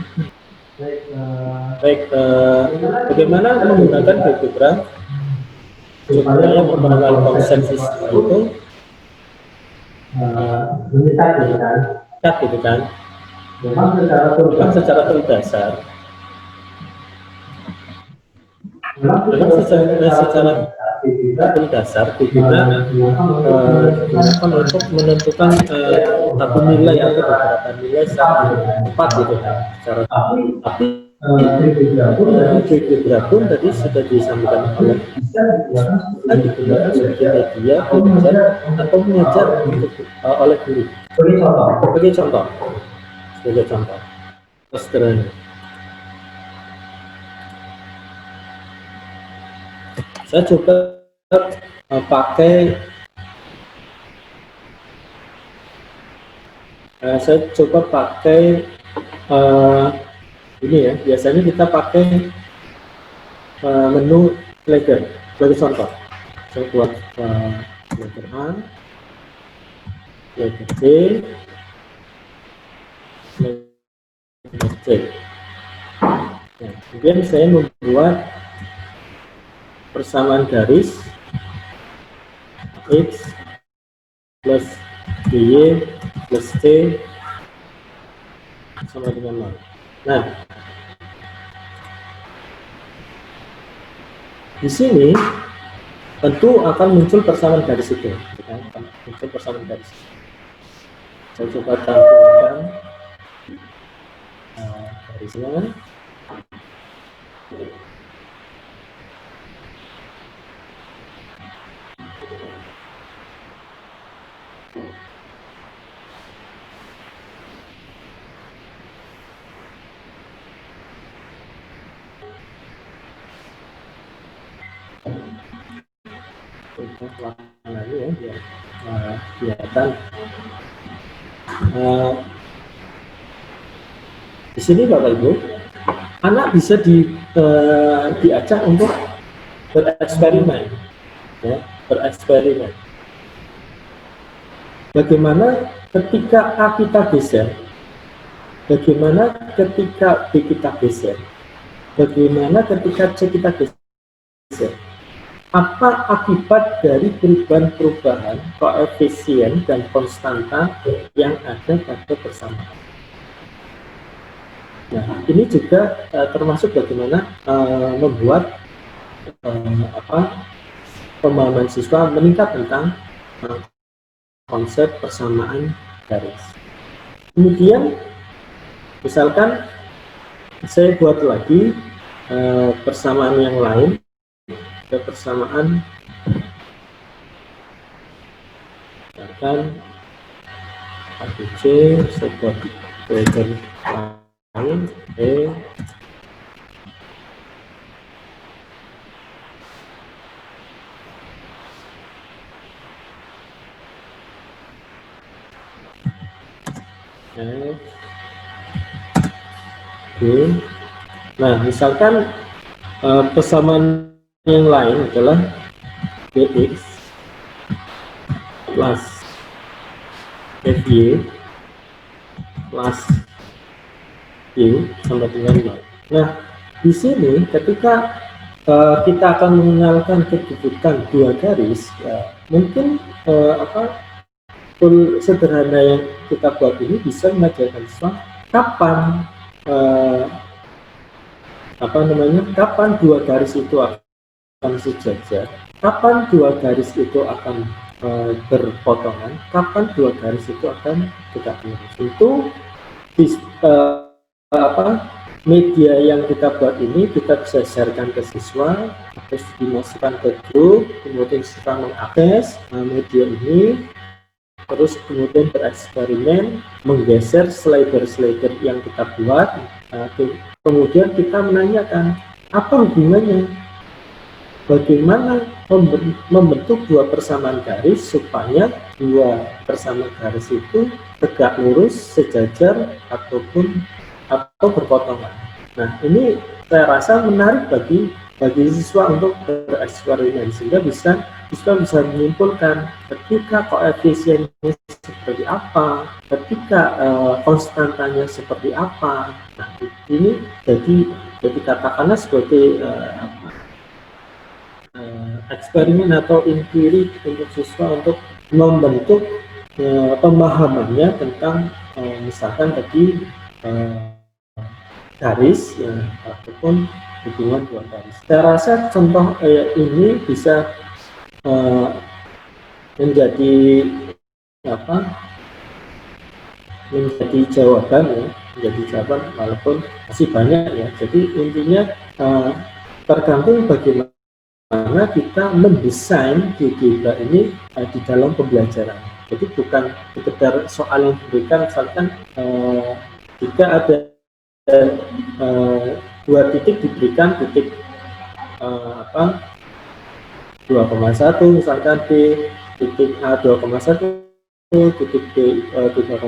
Baik, bagaimana menggunakan GeoGebra supaya memahami konsep siswa itu gitu kan? Memang secara dasar, GeoGebra digunakan untuk menentukan satu nilai atau beberapa nilai secara tepat gitu kan? Tapi GeoGebra pun tadi sudah disampaikan oleh bisa digunakan sebagai media belajar atau mengajar oleh guru. Sebagai contoh, sederhana. Saya coba pakai ini ya, biasanya kita pakai menu ladder sebagai contoh. Saya buat ladder A, ladder B, ladder C. Nah, kemudian saya membuat persamaan garis X plus Y plus C sama dengan 0. Nah, di sini tentu akan muncul persamaan garis itu, muncul persamaan garis. Saya coba tampilkan garisnya. Lagi ya, biar kelihatan. Di sini Bapak Ibu, anak bisa diajak untuk bereksperimen, ya, bereksperimen. Bagaimana ketika A kita geser, bagaimana ketika B kita geser, bagaimana ketika C kita geser. Apa akibat dari perubahan-perubahan koefisien dan konstanta yang ada pada persamaan. Nah, ini juga termasuk bagaimana membuat pemahaman siswa meningkat tentang konsep persamaan garis. Kemudian, misalkan saya buat lagi persamaan yang lain. Persamaan misalkan ABC, saya buat vektor lain E, F, G. Nah, misalkan persamaan yang lain adalah Bx plus Fy plus Y sama dengan 0. Nah, di sini ketika kita akan mengenalkan kedudukan dua garis, ya, mungkin tool sederhana yang kita buat ini bisa mengajarkan siswa kapan kapan dua garis itu akan sejajar, kapan dua garis itu akan berpotongan, kapan dua garis itu akan tegak lurus. Itu media yang kita buat ini kita bisa sharekan ke siswa, terus dimasukkan ke grup, kemudian siswa mengakses media ini, terus kemudian bereksperimen menggeser slider-slider yang kita buat kemudian kita menanyakan apa hubungannya, bagaimana membentuk dua persamaan garis supaya dua persamaan garis itu tegak lurus, sejajar, atau berpotongan. Nah, ini saya rasa menarik bagi siswa untuk bereksperimen, sehingga siswa bisa menyimpulkan ketika koefisiennya seperti apa, ketika konstantanya seperti apa. Nah, ini jadi katakanlah sebagai eksperimen atau inquiry untuk siswa untuk membentuk pemahamannya tentang misalkan tadi garis ya, ataupun hubungan dua garis. Saya rasa contoh ini bisa menjadi menjadi jawaban ya, walaupun masih banyak ya. Jadi intinya tergantung bagaimana kita mendesain GeoGebra ini di dalam pembelajaran. Jadi bukan sekedar soal yang diberikan, misalkan jika ada dua titik diberikan titik 2,1 misalkan B, titik A 2,1, titik B 3,2,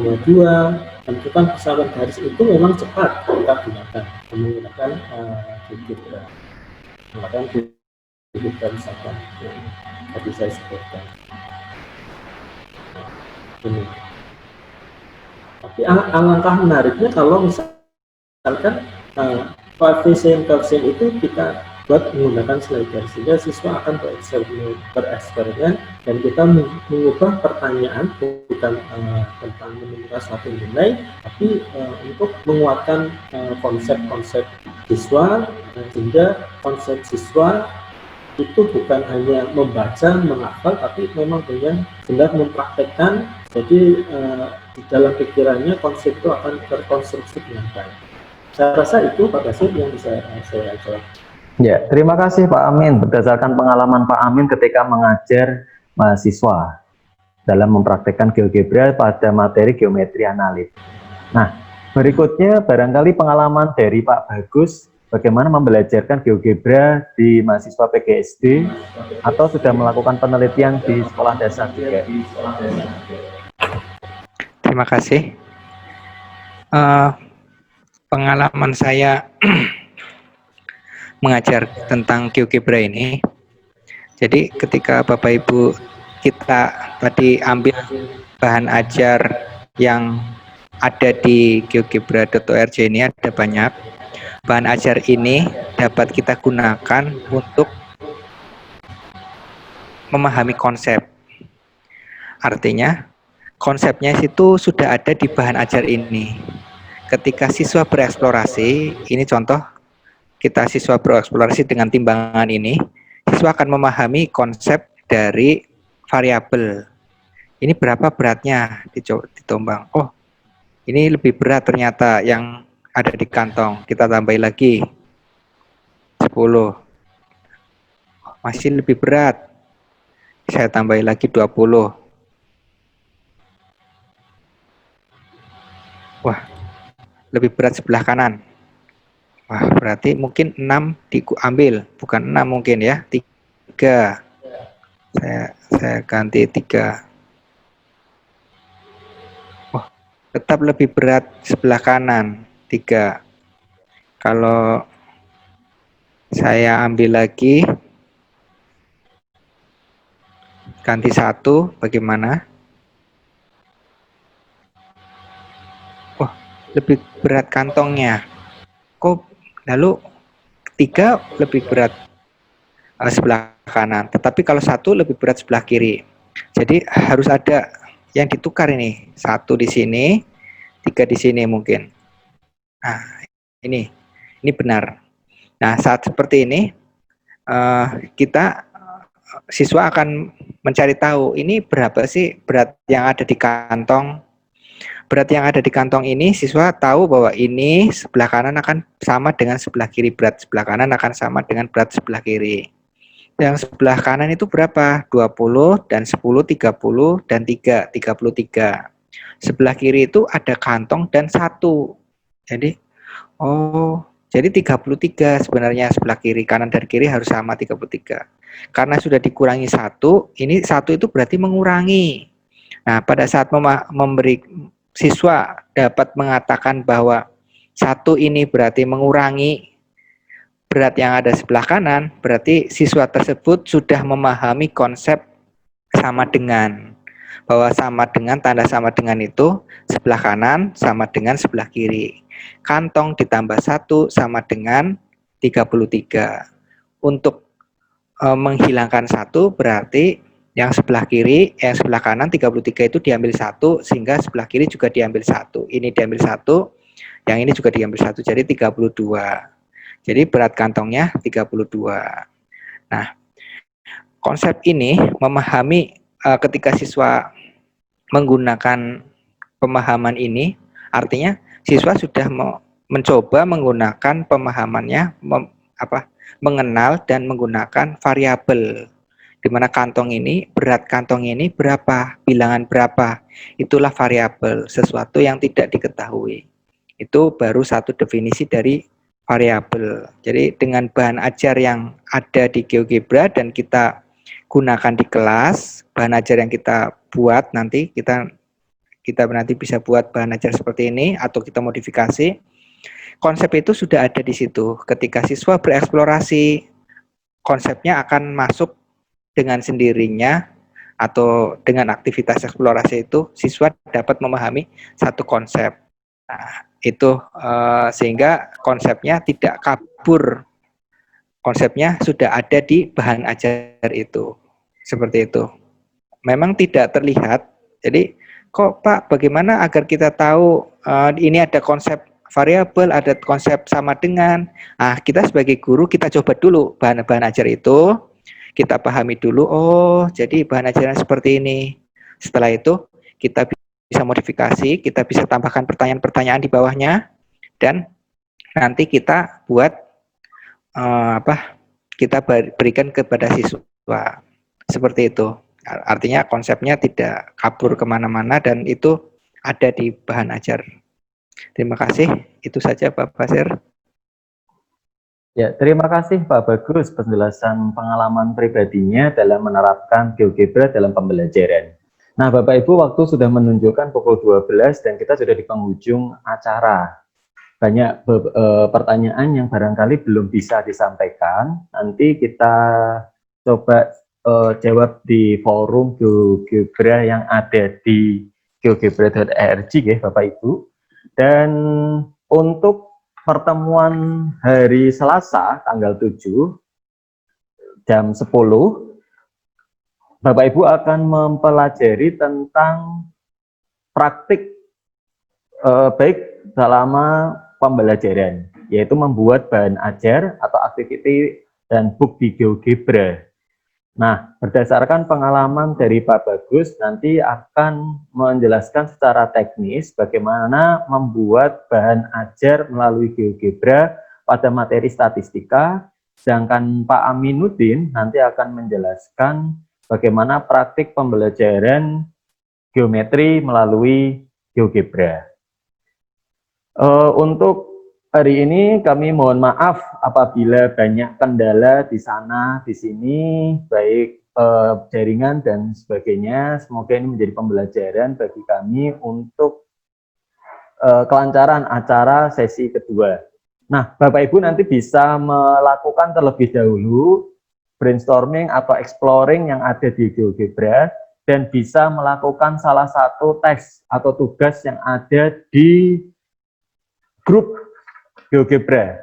tentukan persamaan garis itu memang cepat kita gunakan menggunakan GeoGebra. Menggunakan GeoGebra misalkan yang tadi saya sebutkan. Ini. Tapi alangkah menariknya kalau misalkan koefisien itu kita buat menggunakan slider, sehingga siswa akan bereksperimen dan kita mengubah pertanyaan bukan tentang menemukan suatu nilai, tapi untuk menguatkan konsep-konsep siswa, sehingga konsep siswa itu bukan hanya membaca, menghafal, tapi memang dengan benar mempraktekkan. Jadi di dalam pikirannya konsep itu akan terkonstruksi dengan baik. Saya rasa itu Pak Kasir yang bisa saya jawab. Ya, terima kasih Pak Amin. Berdasarkan pengalaman Pak Amin ketika mengajar mahasiswa dalam mempraktekkan GeoGebra pada materi geometri analit. Nah, berikutnya barangkali pengalaman dari Pak Bagus bagaimana membelajarkan GeoGebra di mahasiswa PGSD atau sudah melakukan penelitian di sekolah dasar juga. Terima kasih. Pengalaman saya mengajar tentang GeoGebra ini, jadi ketika Bapak Ibu kita tadi ambil bahan ajar yang ada di geogebra.org ini, ada banyak bahan ajar ini dapat kita gunakan untuk memahami konsep. Artinya konsepnya itu sudah ada di bahan ajar ini. Ketika siswa bereksplorasi, ini contoh kita siswa bereksplorasi dengan timbangan ini, siswa akan memahami konsep dari variabel. Ini berapa beratnya ditombang. Oh, ini lebih berat ternyata yang ada di kantong. Kita tambah lagi 10. Masih lebih berat. Saya tambah lagi 20. Wah, lebih berat sebelah kanan. Wah, berarti mungkin 6 diambil, bukan 6 mungkin ya, 3. Saya ganti 3. Wah, tetap lebih berat sebelah kanan, 3. Kalau saya ambil lagi, ganti 1, bagaimana? Wah, lebih berat kantongnya. Kok lalu 3 lebih berat sebelah kanan, tetapi kalau 1 lebih berat sebelah kiri. Jadi harus ada yang ditukar ini, 1 di sini, 3 di sini mungkin. Nah, ini benar. Nah, saat seperti ini kita siswa akan mencari tahu ini berapa sih berat yang ada di kantong. Berat yang ada di kantong ini, siswa tahu bahwa ini sebelah kanan akan sama dengan sebelah kiri, berat sebelah kanan akan sama dengan berat sebelah kiri. Yang sebelah kanan itu berapa? 20 dan 10, 30 dan 3, 33. Sebelah kiri itu ada kantong dan 1. Jadi, oh, Jadi 33 sebenarnya sebelah kiri, kanan dan kiri harus sama 33. Karena sudah dikurangi 1, ini 1 itu berarti mengurangi. Nah, pada saat memberi siswa dapat mengatakan bahwa 1 ini berarti mengurangi berat yang ada sebelah kanan, berarti siswa tersebut sudah memahami konsep sama dengan. Bahwa sama dengan, tanda sama dengan itu sebelah kanan sama dengan sebelah kiri. Kantong ditambah 1 sama dengan 33. Untuk menghilangkan 1 berarti yang sebelah kiri, yang sebelah kanan 33 itu diambil 1, sehingga sebelah kiri juga diambil 1. Ini diambil 1, yang ini juga diambil 1, jadi 32. Jadi berat kantongnya 32. Nah, konsep ini memahami ketika siswa menggunakan pemahaman ini, artinya siswa sudah mencoba menggunakan pemahamannya, mengenal dan menggunakan variabel, di mana kantong ini, berat kantong ini berapa, bilangan berapa, itulah variabel, sesuatu yang tidak diketahui. Itu baru satu definisi dari variabel. Jadi dengan bahan ajar yang ada di GeoGebra dan kita gunakan di kelas, bahan ajar yang kita buat nanti, kita nanti bisa buat bahan ajar seperti ini atau kita modifikasi. Konsep itu sudah ada di situ. Ketika siswa bereksplorasi, konsepnya akan masuk dengan sendirinya atau dengan aktivitas eksplorasi itu siswa dapat memahami satu konsep. Nah, itu sehingga konsepnya tidak kabur. Konsepnya sudah ada di bahan ajar itu. Seperti itu. Memang tidak terlihat. Jadi, kok Pak, bagaimana agar kita tahu ini ada konsep variabel, ada konsep sama dengan. Nah, kita sebagai guru kita coba dulu bahan-bahan ajar itu, kita pahami dulu. Oh, jadi bahan ajarnya seperti ini. Setelah itu kita bisa modifikasi, kita bisa tambahkan pertanyaan-pertanyaan di bawahnya, dan nanti kita buat kita berikan kepada siswa. Seperti itu. Artinya konsepnya tidak kabur kemana-mana dan itu ada di bahan ajar. Terima kasih. Itu saja Pak Basir. Ya, terima kasih Pak Bagus penjelasan pengalaman pribadinya dalam menerapkan GeoGebra dalam pembelajaran. Nah, Bapak Ibu, waktu sudah menunjukkan pukul 12 dan kita sudah di penghujung acara. Banyak pertanyaan yang barangkali belum bisa disampaikan. Nanti kita coba jawab di forum GeoGebra yang ada di geogebra.org ya Bapak Ibu. Dan untuk pertemuan hari Selasa tanggal 7 jam 10, Bapak Ibu akan mempelajari tentang praktik baik selama pembelajaran, yaitu membuat bahan ajar atau activity dan book di GeoGebra. Nah, berdasarkan pengalaman dari Pak Bagus, nanti akan menjelaskan secara teknis bagaimana membuat bahan ajar melalui GeoGebra pada materi statistika, sedangkan Pak Aminuddin nanti akan menjelaskan bagaimana praktik pembelajaran geometri melalui GeoGebra. Untuk hari ini kami mohon maaf apabila banyak kendala di sana, di sini, baik jaringan dan sebagainya. Semoga ini menjadi pembelajaran bagi kami untuk kelancaran acara sesi kedua. Nah, Bapak Ibu nanti bisa melakukan terlebih dahulu brainstorming atau exploring yang ada di GeoGebra dan bisa melakukan salah satu tes atau tugas yang ada di grup GeoGebra,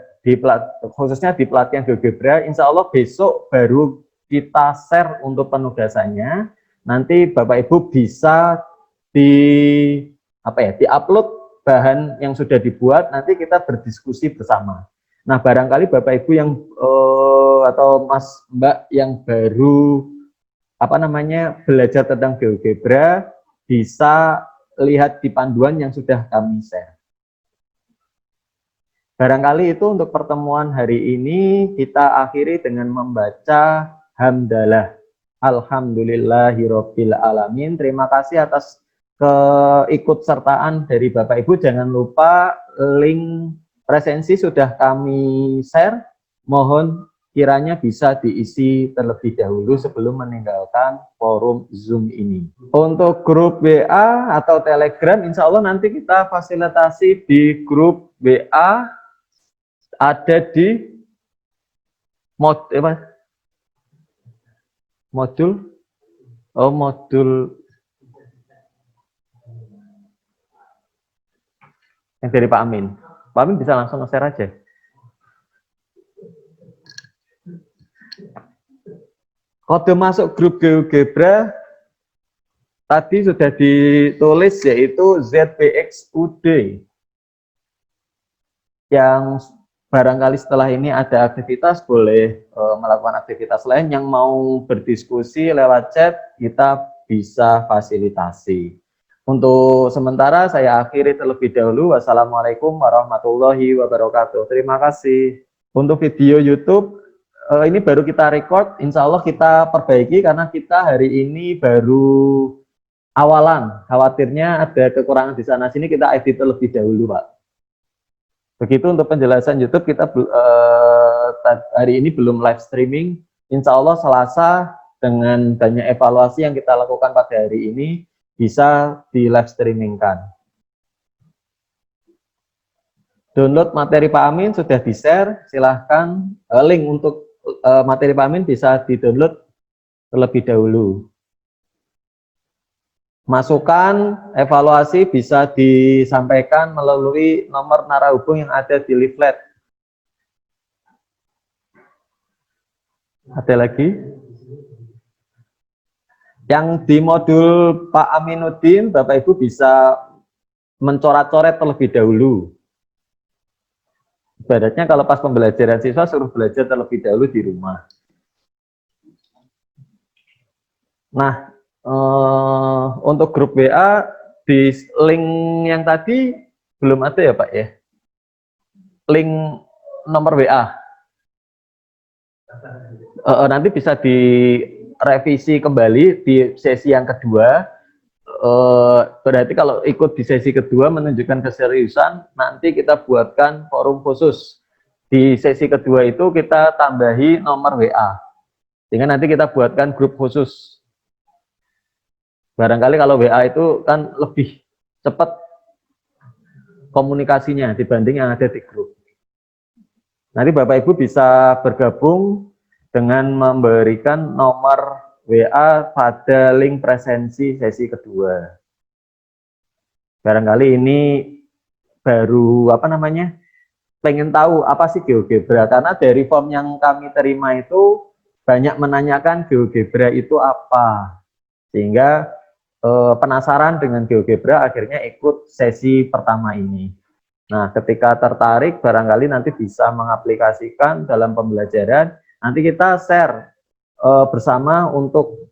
khususnya di pelatihan GeoGebra. Insya Allah besok baru kita share untuk penugasannya. Nanti Bapak Ibu bisa di-upload bahan yang sudah dibuat, nanti kita berdiskusi bersama. Nah, barangkali Bapak Ibu yang atau Mas Mbak yang baru belajar tentang GeoGebra bisa lihat di panduan yang sudah kami share. Barangkali itu untuk pertemuan hari ini kita akhiri dengan membaca hamdalah. Alhamdulillahirabbil alamin. Terima kasih atas keikutsertaan dari Bapak Ibu. Jangan lupa link Presensi sudah kami share, mohon kiranya bisa diisi terlebih dahulu sebelum meninggalkan forum Zoom ini. Untuk grup WA atau Telegram, insya Allah nanti kita fasilitasi di grup WA, ada di modul yang dari Pak Amin. Pak Amin bisa langsung nge-share aja. Kode masuk grup GeoGebra tadi sudah ditulis, yaitu ZPXUD. Yang barangkali setelah ini ada aktivitas, boleh melakukan aktivitas lain. Yang mau berdiskusi lewat chat, kita bisa fasilitasi. Untuk sementara saya akhiri terlebih dahulu. Wassalamualaikum warahmatullahi wabarakatuh. Terima kasih. Untuk video YouTube, ini baru kita record, insya Allah kita perbaiki karena kita hari ini baru awalan. Khawatirnya ada kekurangan di sana sini, kita edit terlebih dahulu, Pak. Begitu untuk penjelasan YouTube, kita hari ini belum live streaming. Insya Allah Selasa dengan banyak evaluasi yang kita lakukan pada hari ini bisa di live streamingkan. Download materi Pak Amin sudah di-share, silahkan link untuk materi Pak Amin bisa di-download terlebih dahulu. Masukan, evaluasi bisa disampaikan melalui nomor narahubung yang ada di leaflet. Ada lagi? Yang di modul Pak Aminuddin, Bapak Ibu bisa mencoret-coret terlebih dahulu. Ibaratnya kalau pas pembelajaran siswa suruh belajar terlebih dahulu di rumah. Nah, untuk grup WA di link yang tadi belum ada ya Pak ya? Link nomor WA. Nanti bisa direvisi kembali di sesi yang kedua. Berarti kalau ikut di sesi kedua menunjukkan keseriusan, nanti kita buatkan forum khusus. Di sesi kedua itu kita tambahi nomor WA, sehingga nanti kita buatkan grup khusus. Barangkali kalau WA itu kan lebih cepat komunikasinya dibanding yang ada di grup. Nanti Bapak Ibu bisa bergabung dengan memberikan nomor WA pada link presensi sesi kedua. Barangkali ini baru pengen tahu apa sih GeoGebra, karena dari form yang kami terima itu banyak menanyakan GeoGebra itu apa, sehingga penasaran dengan GeoGebra akhirnya ikut sesi pertama ini. Nah, ketika tertarik barangkali nanti bisa mengaplikasikan dalam pembelajaran. Nanti kita share bersama untuk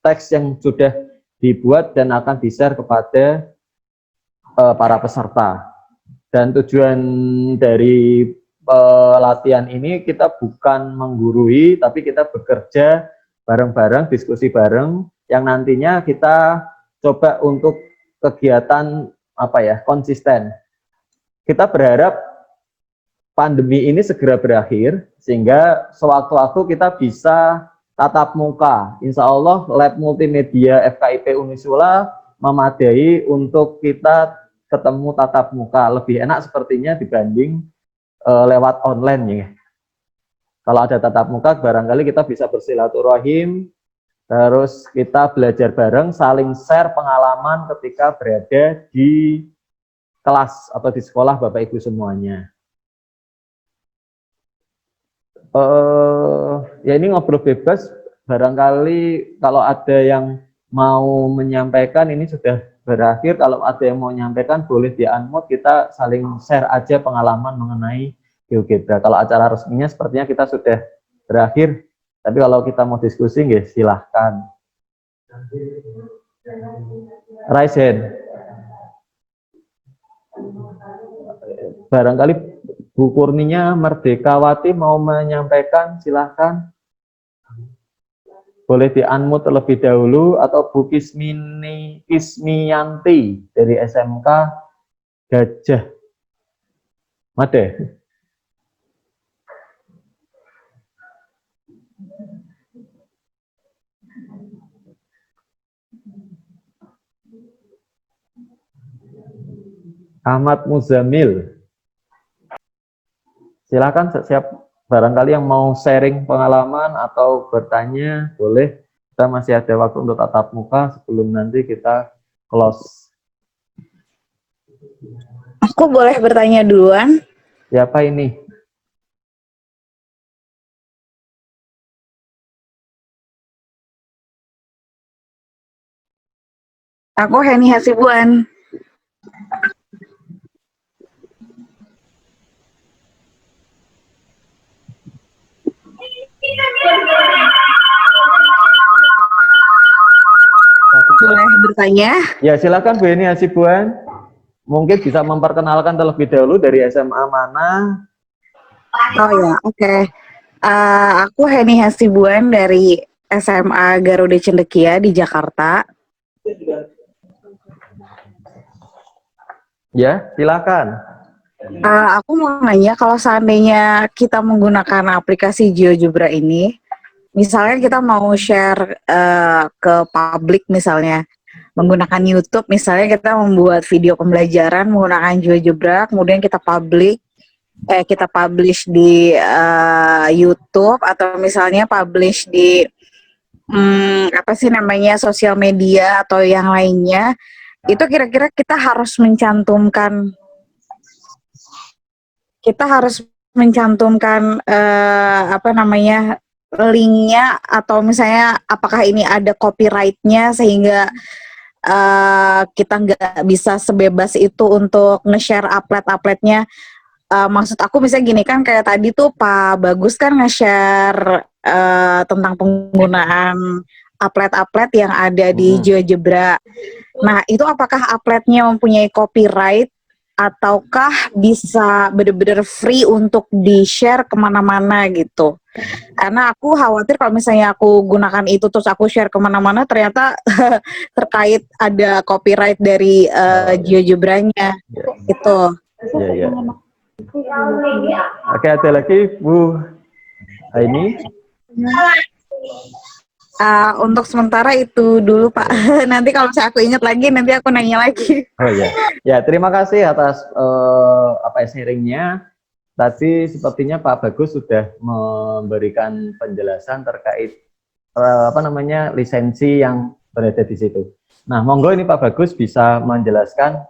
teks yang sudah dibuat dan akan di-share kepada para peserta. Dan tujuan dari pelatihan ini kita bukan menggurui, tapi kita bekerja bareng-bareng, diskusi bareng, yang nantinya kita coba untuk kegiatan konsisten. Kita berharap pandemi ini segera berakhir, sehingga sewaktu-waktu kita bisa tatap muka. Insya Allah lab multimedia FKIP Unisula memadai untuk kita ketemu tatap muka. Lebih enak sepertinya dibanding lewat online ya. Kalau ada tatap muka barangkali kita bisa bersilaturahim, terus kita belajar bareng, saling share pengalaman ketika berada di kelas atau di sekolah Bapak Ibu semuanya. Ya ini ngobrol bebas, barangkali kalau ada yang mau menyampaikan ini sudah berakhir. Kalau ada yang mau menyampaikan boleh di unmute, kita saling share aja pengalaman mengenai GeoGebra. Kalau acara resminya sepertinya kita sudah berakhir, tapi kalau kita mau diskusi ya silahkan. Raise hand. Barangkali Bu Kurninya Merdekawati mau menyampaikan, silahkan. Boleh di-unmute terlebih dahulu, atau Bu Kismiyanti dari SMK Gajah Made. Ahmad Muzamil. Silakan siap barangkali yang mau sharing pengalaman atau bertanya boleh. Kita masih ada waktu untuk tatap muka sebelum nanti kita close. Aku boleh bertanya duluan? Siapa ini? Aku Heni Hasibuan. Boleh bertanya? Ya silakan Bu Heni Hasibuan. Mungkin bisa memperkenalkan terlebih dahulu dari SMA mana? Oh ya, oke. Aku Heni Hasibuan dari SMA Garuda Cendekia di Jakarta. Ya, silakan. Aku mau nanya, kalau seandainya kita menggunakan aplikasi GeoGebra ini, misalnya kita mau share ke publik misalnya, menggunakan YouTube, misalnya kita membuat video pembelajaran menggunakan GeoGebra, kemudian kita publish di YouTube atau misalnya publish di apa sih namanya sosial media atau yang lainnya, itu kira-kira kita harus mencantumkan apa namanya linknya, atau misalnya apakah ini ada copyright-nya sehingga kita nggak bisa sebebas itu untuk nge-share upload-uploadnya. Maksud aku misalnya gini, kan kayak tadi tuh Pak Bagus kan nge-share tentang penggunaan upload-upload yang ada di GeoGebra. Nah, itu apakah uploadnya mempunyai copyright ataukah bisa benar-benar free untuk di-share kemana-mana gitu? Karena aku khawatir kalau misalnya aku gunakan itu terus aku share kemana-mana, ternyata terkait ada copyright dari GeoGebra-nya gitu. Ya, ya. Oke, ada lagi Bu Aini. Untuk sementara itu dulu Pak. Nanti kalau saya aku ingat lagi, nanti aku nanya lagi. Oh ya, ya terima kasih atas sharingnya. Tadi sepertinya Pak Bagus sudah memberikan penjelasan terkait lisensi yang berada di situ. Nah, monggo ini Pak Bagus bisa menjelaskan.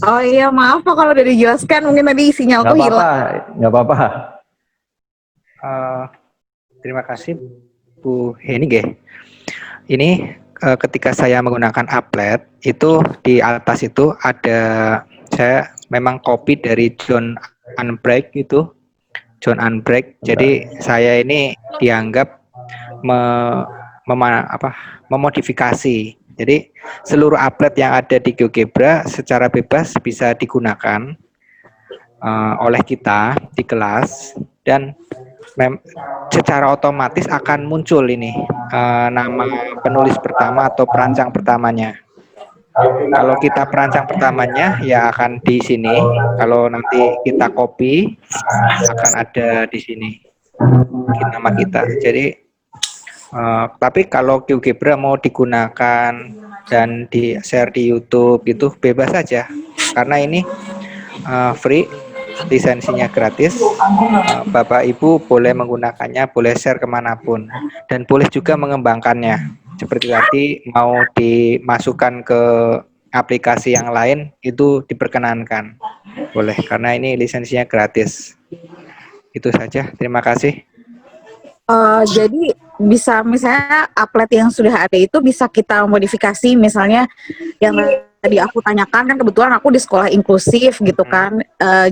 Oh iya, maaf Pak kalau udah dijelaskan, mungkin tadi sinyalku hilang. Nggak apa-apa. Terima kasih Bu Heni. Ini ketika saya menggunakan applet itu di atas itu ada, saya memang copy dari John Unbreak itu, John Unbreak. Jadi saya ini dianggap memodifikasi. Jadi seluruh applet yang ada di GeoGebra secara bebas bisa digunakan oleh kita di kelas, dan secara otomatis akan muncul ini nama penulis pertama atau perancang pertamanya. Kalau kita perancang pertamanya ya akan di sini. Kalau nanti kita copy akan ada di sini nama kita. Jadi tapi kalau GeoGebra mau digunakan dan di share di YouTube itu bebas saja, karena ini free, lisensinya gratis. Bapak Ibu boleh menggunakannya, boleh share kemanapun, dan boleh juga mengembangkannya. Seperti tadi mau dimasukkan ke aplikasi yang lain itu diperkenankan, boleh, karena ini lisensinya gratis. Itu saja, terima kasih. Jadi bisa misalnya upload yang sudah ada itu bisa kita modifikasi, misalnya yang tadi aku tanyakan, kan kebetulan aku di sekolah inklusif gitu kan,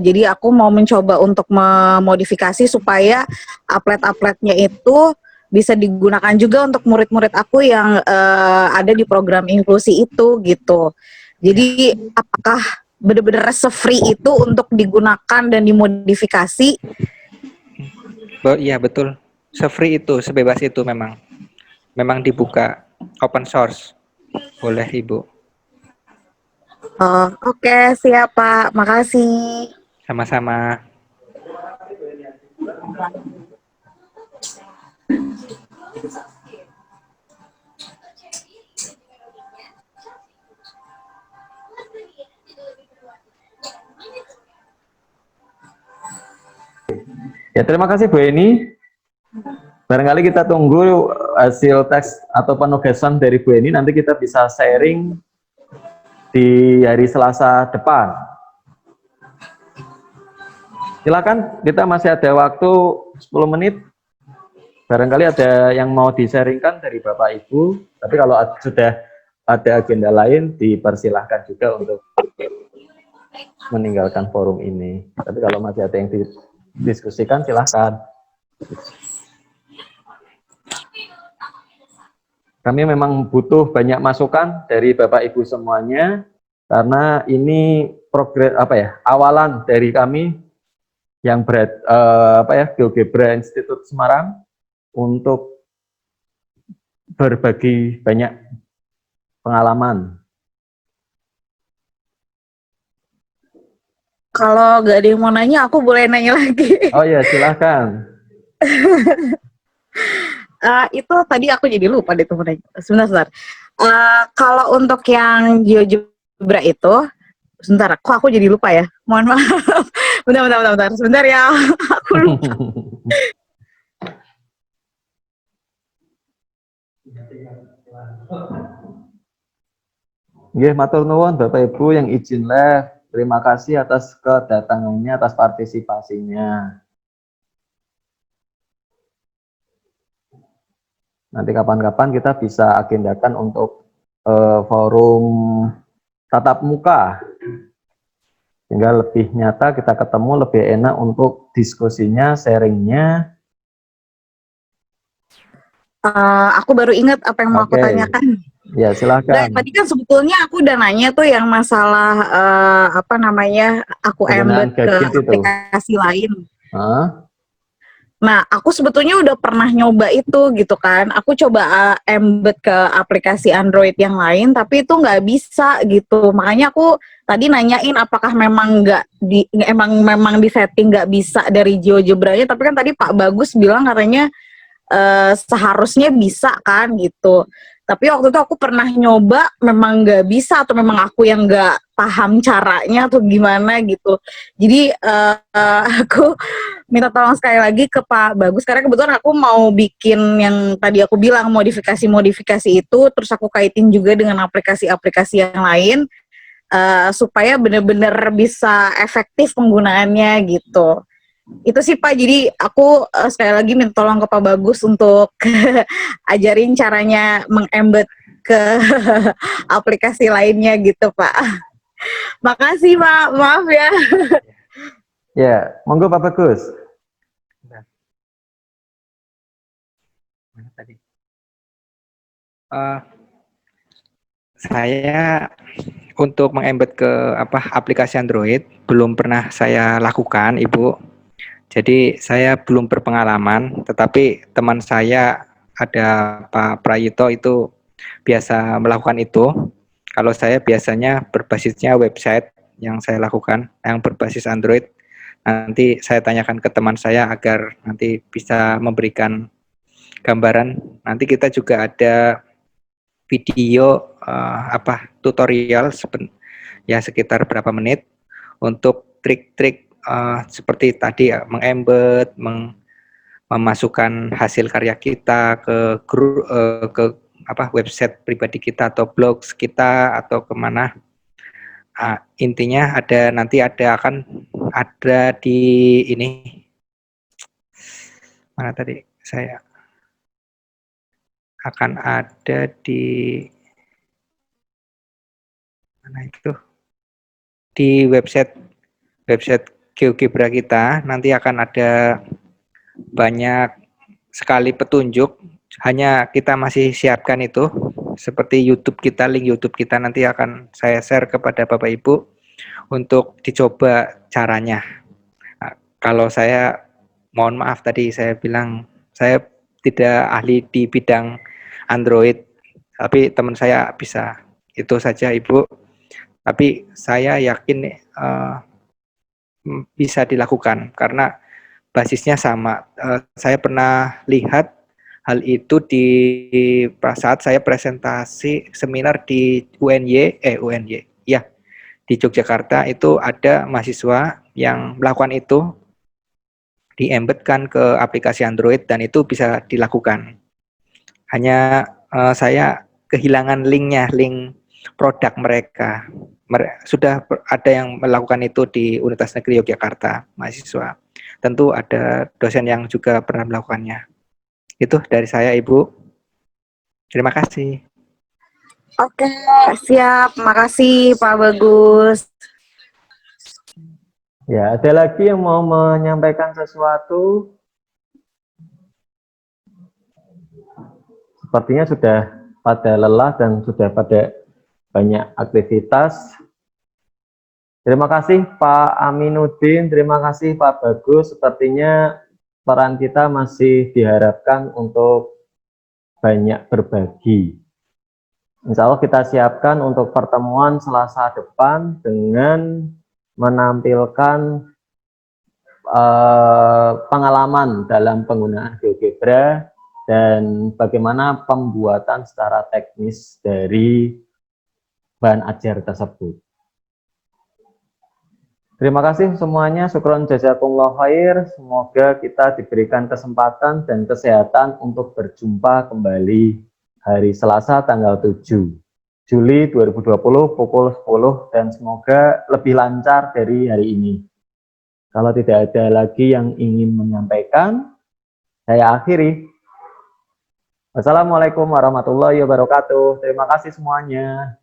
jadi aku mau mencoba untuk memodifikasi supaya upload-uploadnya itu bisa digunakan juga untuk murid-murid aku yang ada di program inklusi itu gitu. Jadi apakah benar-benar se-free itu untuk digunakan dan dimodifikasi? Iya betul, se-free itu, sebebas itu, memang dibuka, open source. Boleh Ibu. Oh, oke, siap Pak. Makasih. Sama-sama. Ya, terima kasih Bu Eni. Barangkali kita tunggu hasil teks atau penugasan dari Bu Eni, nanti kita bisa sharing di hari Selasa depan. Silakan, kita masih ada waktu 10 menit. Barangkali ada yang mau di-sharingkan dari Bapak Ibu, tapi kalau sudah ada agenda lain, dipersilahkan juga untuk meninggalkan forum ini. Tapi kalau masih ada yang didiskusikan, silahkan. Kami memang butuh banyak masukan dari Bapak Ibu semuanya, karena ini progres awalan dari kami yang GeoGebra Institut Semarang untuk berbagi banyak pengalaman. Kalau nggak ada yang mau nanya, aku boleh nanya lagi. Oh ya, silahkan. Itu tadi aku jadi lupa deh tuh mau nanya. Sebentar. Kalau untuk yang GeoGebra itu, sebentar, kok aku jadi lupa ya? Mohon maaf. Bentar. Sebentar ya, aku lupa. Nggih, matur nuwun Bapak Ibu yang izin live. Terima kasih atas kedatangannya, atas partisipasinya. Nanti kapan-kapan kita bisa agendakan untuk forum tatap muka. Sehingga lebih nyata kita ketemu, lebih enak untuk diskusinya, sharingnya. Aku baru ingat apa yang mau aku tanyakan. Ya, silakan. Tadi kan sebetulnya aku udah nanya tuh yang masalah aku embed ke aplikasi lain. Nah, aku sebetulnya udah pernah nyoba itu gitu kan. Aku coba embed ke aplikasi Android yang lain, tapi itu nggak bisa gitu. Makanya aku tadi nanyain apakah memang memang di setting nggak bisa dari GeoGebra-nya. Tapi kan tadi Pak Bagus bilang katanya seharusnya bisa kan gitu. Tapi waktu itu aku pernah nyoba, memang nggak bisa atau memang aku yang nggak paham caranya atau gimana gitu. Jadi aku minta tolong sekali lagi ke Pak Bagus, karena kebetulan aku mau bikin yang tadi aku bilang modifikasi itu, terus aku kaitin juga dengan aplikasi-aplikasi yang lain, supaya benar-benar bisa efektif penggunaannya gitu. Itu sih Pak, jadi aku sekali lagi minta tolong ke Pak Bagus untuk ajarin caranya mengembed ke aplikasi lainnya gitu Pak. Makasih Pak, maaf ya. Ya, monggo Pak Bagus. Mana tadi? Saya untuk mengembed ke aplikasi Android belum pernah saya lakukan, Ibu. Jadi saya belum berpengalaman, tetapi teman saya ada Pak Prayito itu biasa melakukan itu. Kalau saya biasanya berbasisnya website yang saya lakukan, yang berbasis Android. Nanti saya tanyakan ke teman saya agar nanti bisa memberikan gambaran. Nanti kita juga ada video tutorial ya sekitar berapa menit untuk trik-trik seperti tadi ya, mengembed, memasukkan hasil karya kita ke website pribadi kita atau blog kita atau kemana. Intinya nanti akan ada di ini, mana tadi saya akan ada di mana itu, di website GeoGebra kita nanti akan ada banyak sekali petunjuk, hanya kita masih siapkan itu seperti YouTube kita, link YouTube kita nanti akan saya share kepada Bapak Ibu untuk dicoba caranya. Nah, kalau saya mohon maaf tadi saya bilang saya tidak ahli di bidang Android, tapi teman saya bisa. Itu saja Ibu. Tapi saya yakin bisa dilakukan karena basisnya sama. Saya pernah lihat hal itu saat saya presentasi seminar di UNY, ya, di Yogyakarta. Itu ada mahasiswa yang melakukan itu, di-embedkan ke aplikasi Android, dan itu bisa dilakukan. Hanya saya kehilangan linknya, link produk mereka. Sudah ada yang melakukan itu di Universitas Negeri Yogyakarta, mahasiswa. Tentu ada dosen yang juga pernah melakukannya. Itu dari saya, Ibu. Terima kasih. Oke, siap. Makasih Pak Bagus. Ya, ada lagi yang mau menyampaikan sesuatu? Sepertinya sudah pada lelah dan sudah pada banyak aktivitas. Terima kasih Pak Aminuddin, terima kasih Pak Bagus. Sepertinya peran kita masih diharapkan untuk banyak berbagi. Insya Allah kita siapkan untuk pertemuan Selasa depan dengan menampilkan pengalaman dalam penggunaan GeoGebra dan bagaimana pembuatan secara teknis dari bahan ajar tersebut. Terima kasih semuanya, syukron jazakumullah khair. Semoga kita diberikan kesempatan dan kesehatan untuk berjumpa kembali hari Selasa tanggal 7 Juli 2020 pukul 10 dan semoga lebih lancar dari hari ini. Kalau tidak ada lagi yang ingin menyampaikan, saya akhiri. Wassalamualaikum warahmatullahi wabarakatuh. Terima kasih semuanya.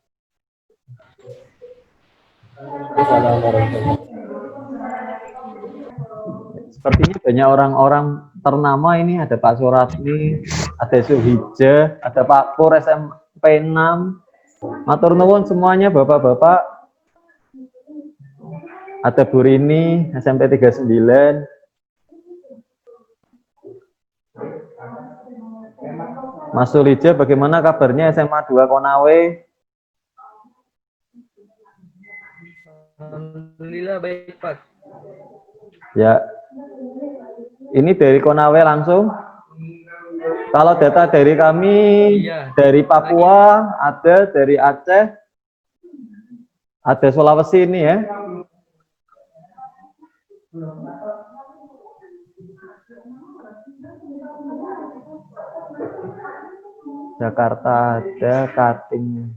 Sepertinya banyak orang-orang ternama ini, ada Pak Suratni, ada Suhija, ada Pak Pur SMP 6. Matur nuwun semuanya Bapak-bapak. Ada Bu Rini SMP 39. Mas Sulija, bagaimana kabarnya SMA 2 Konawe? Alhamdulillah baik, Pak. Ya, ini dari Konawe langsung. Kalau data dari kami, dari Papua, ada dari Aceh, ada Sulawesi ini ya. Jakarta ada, Kating.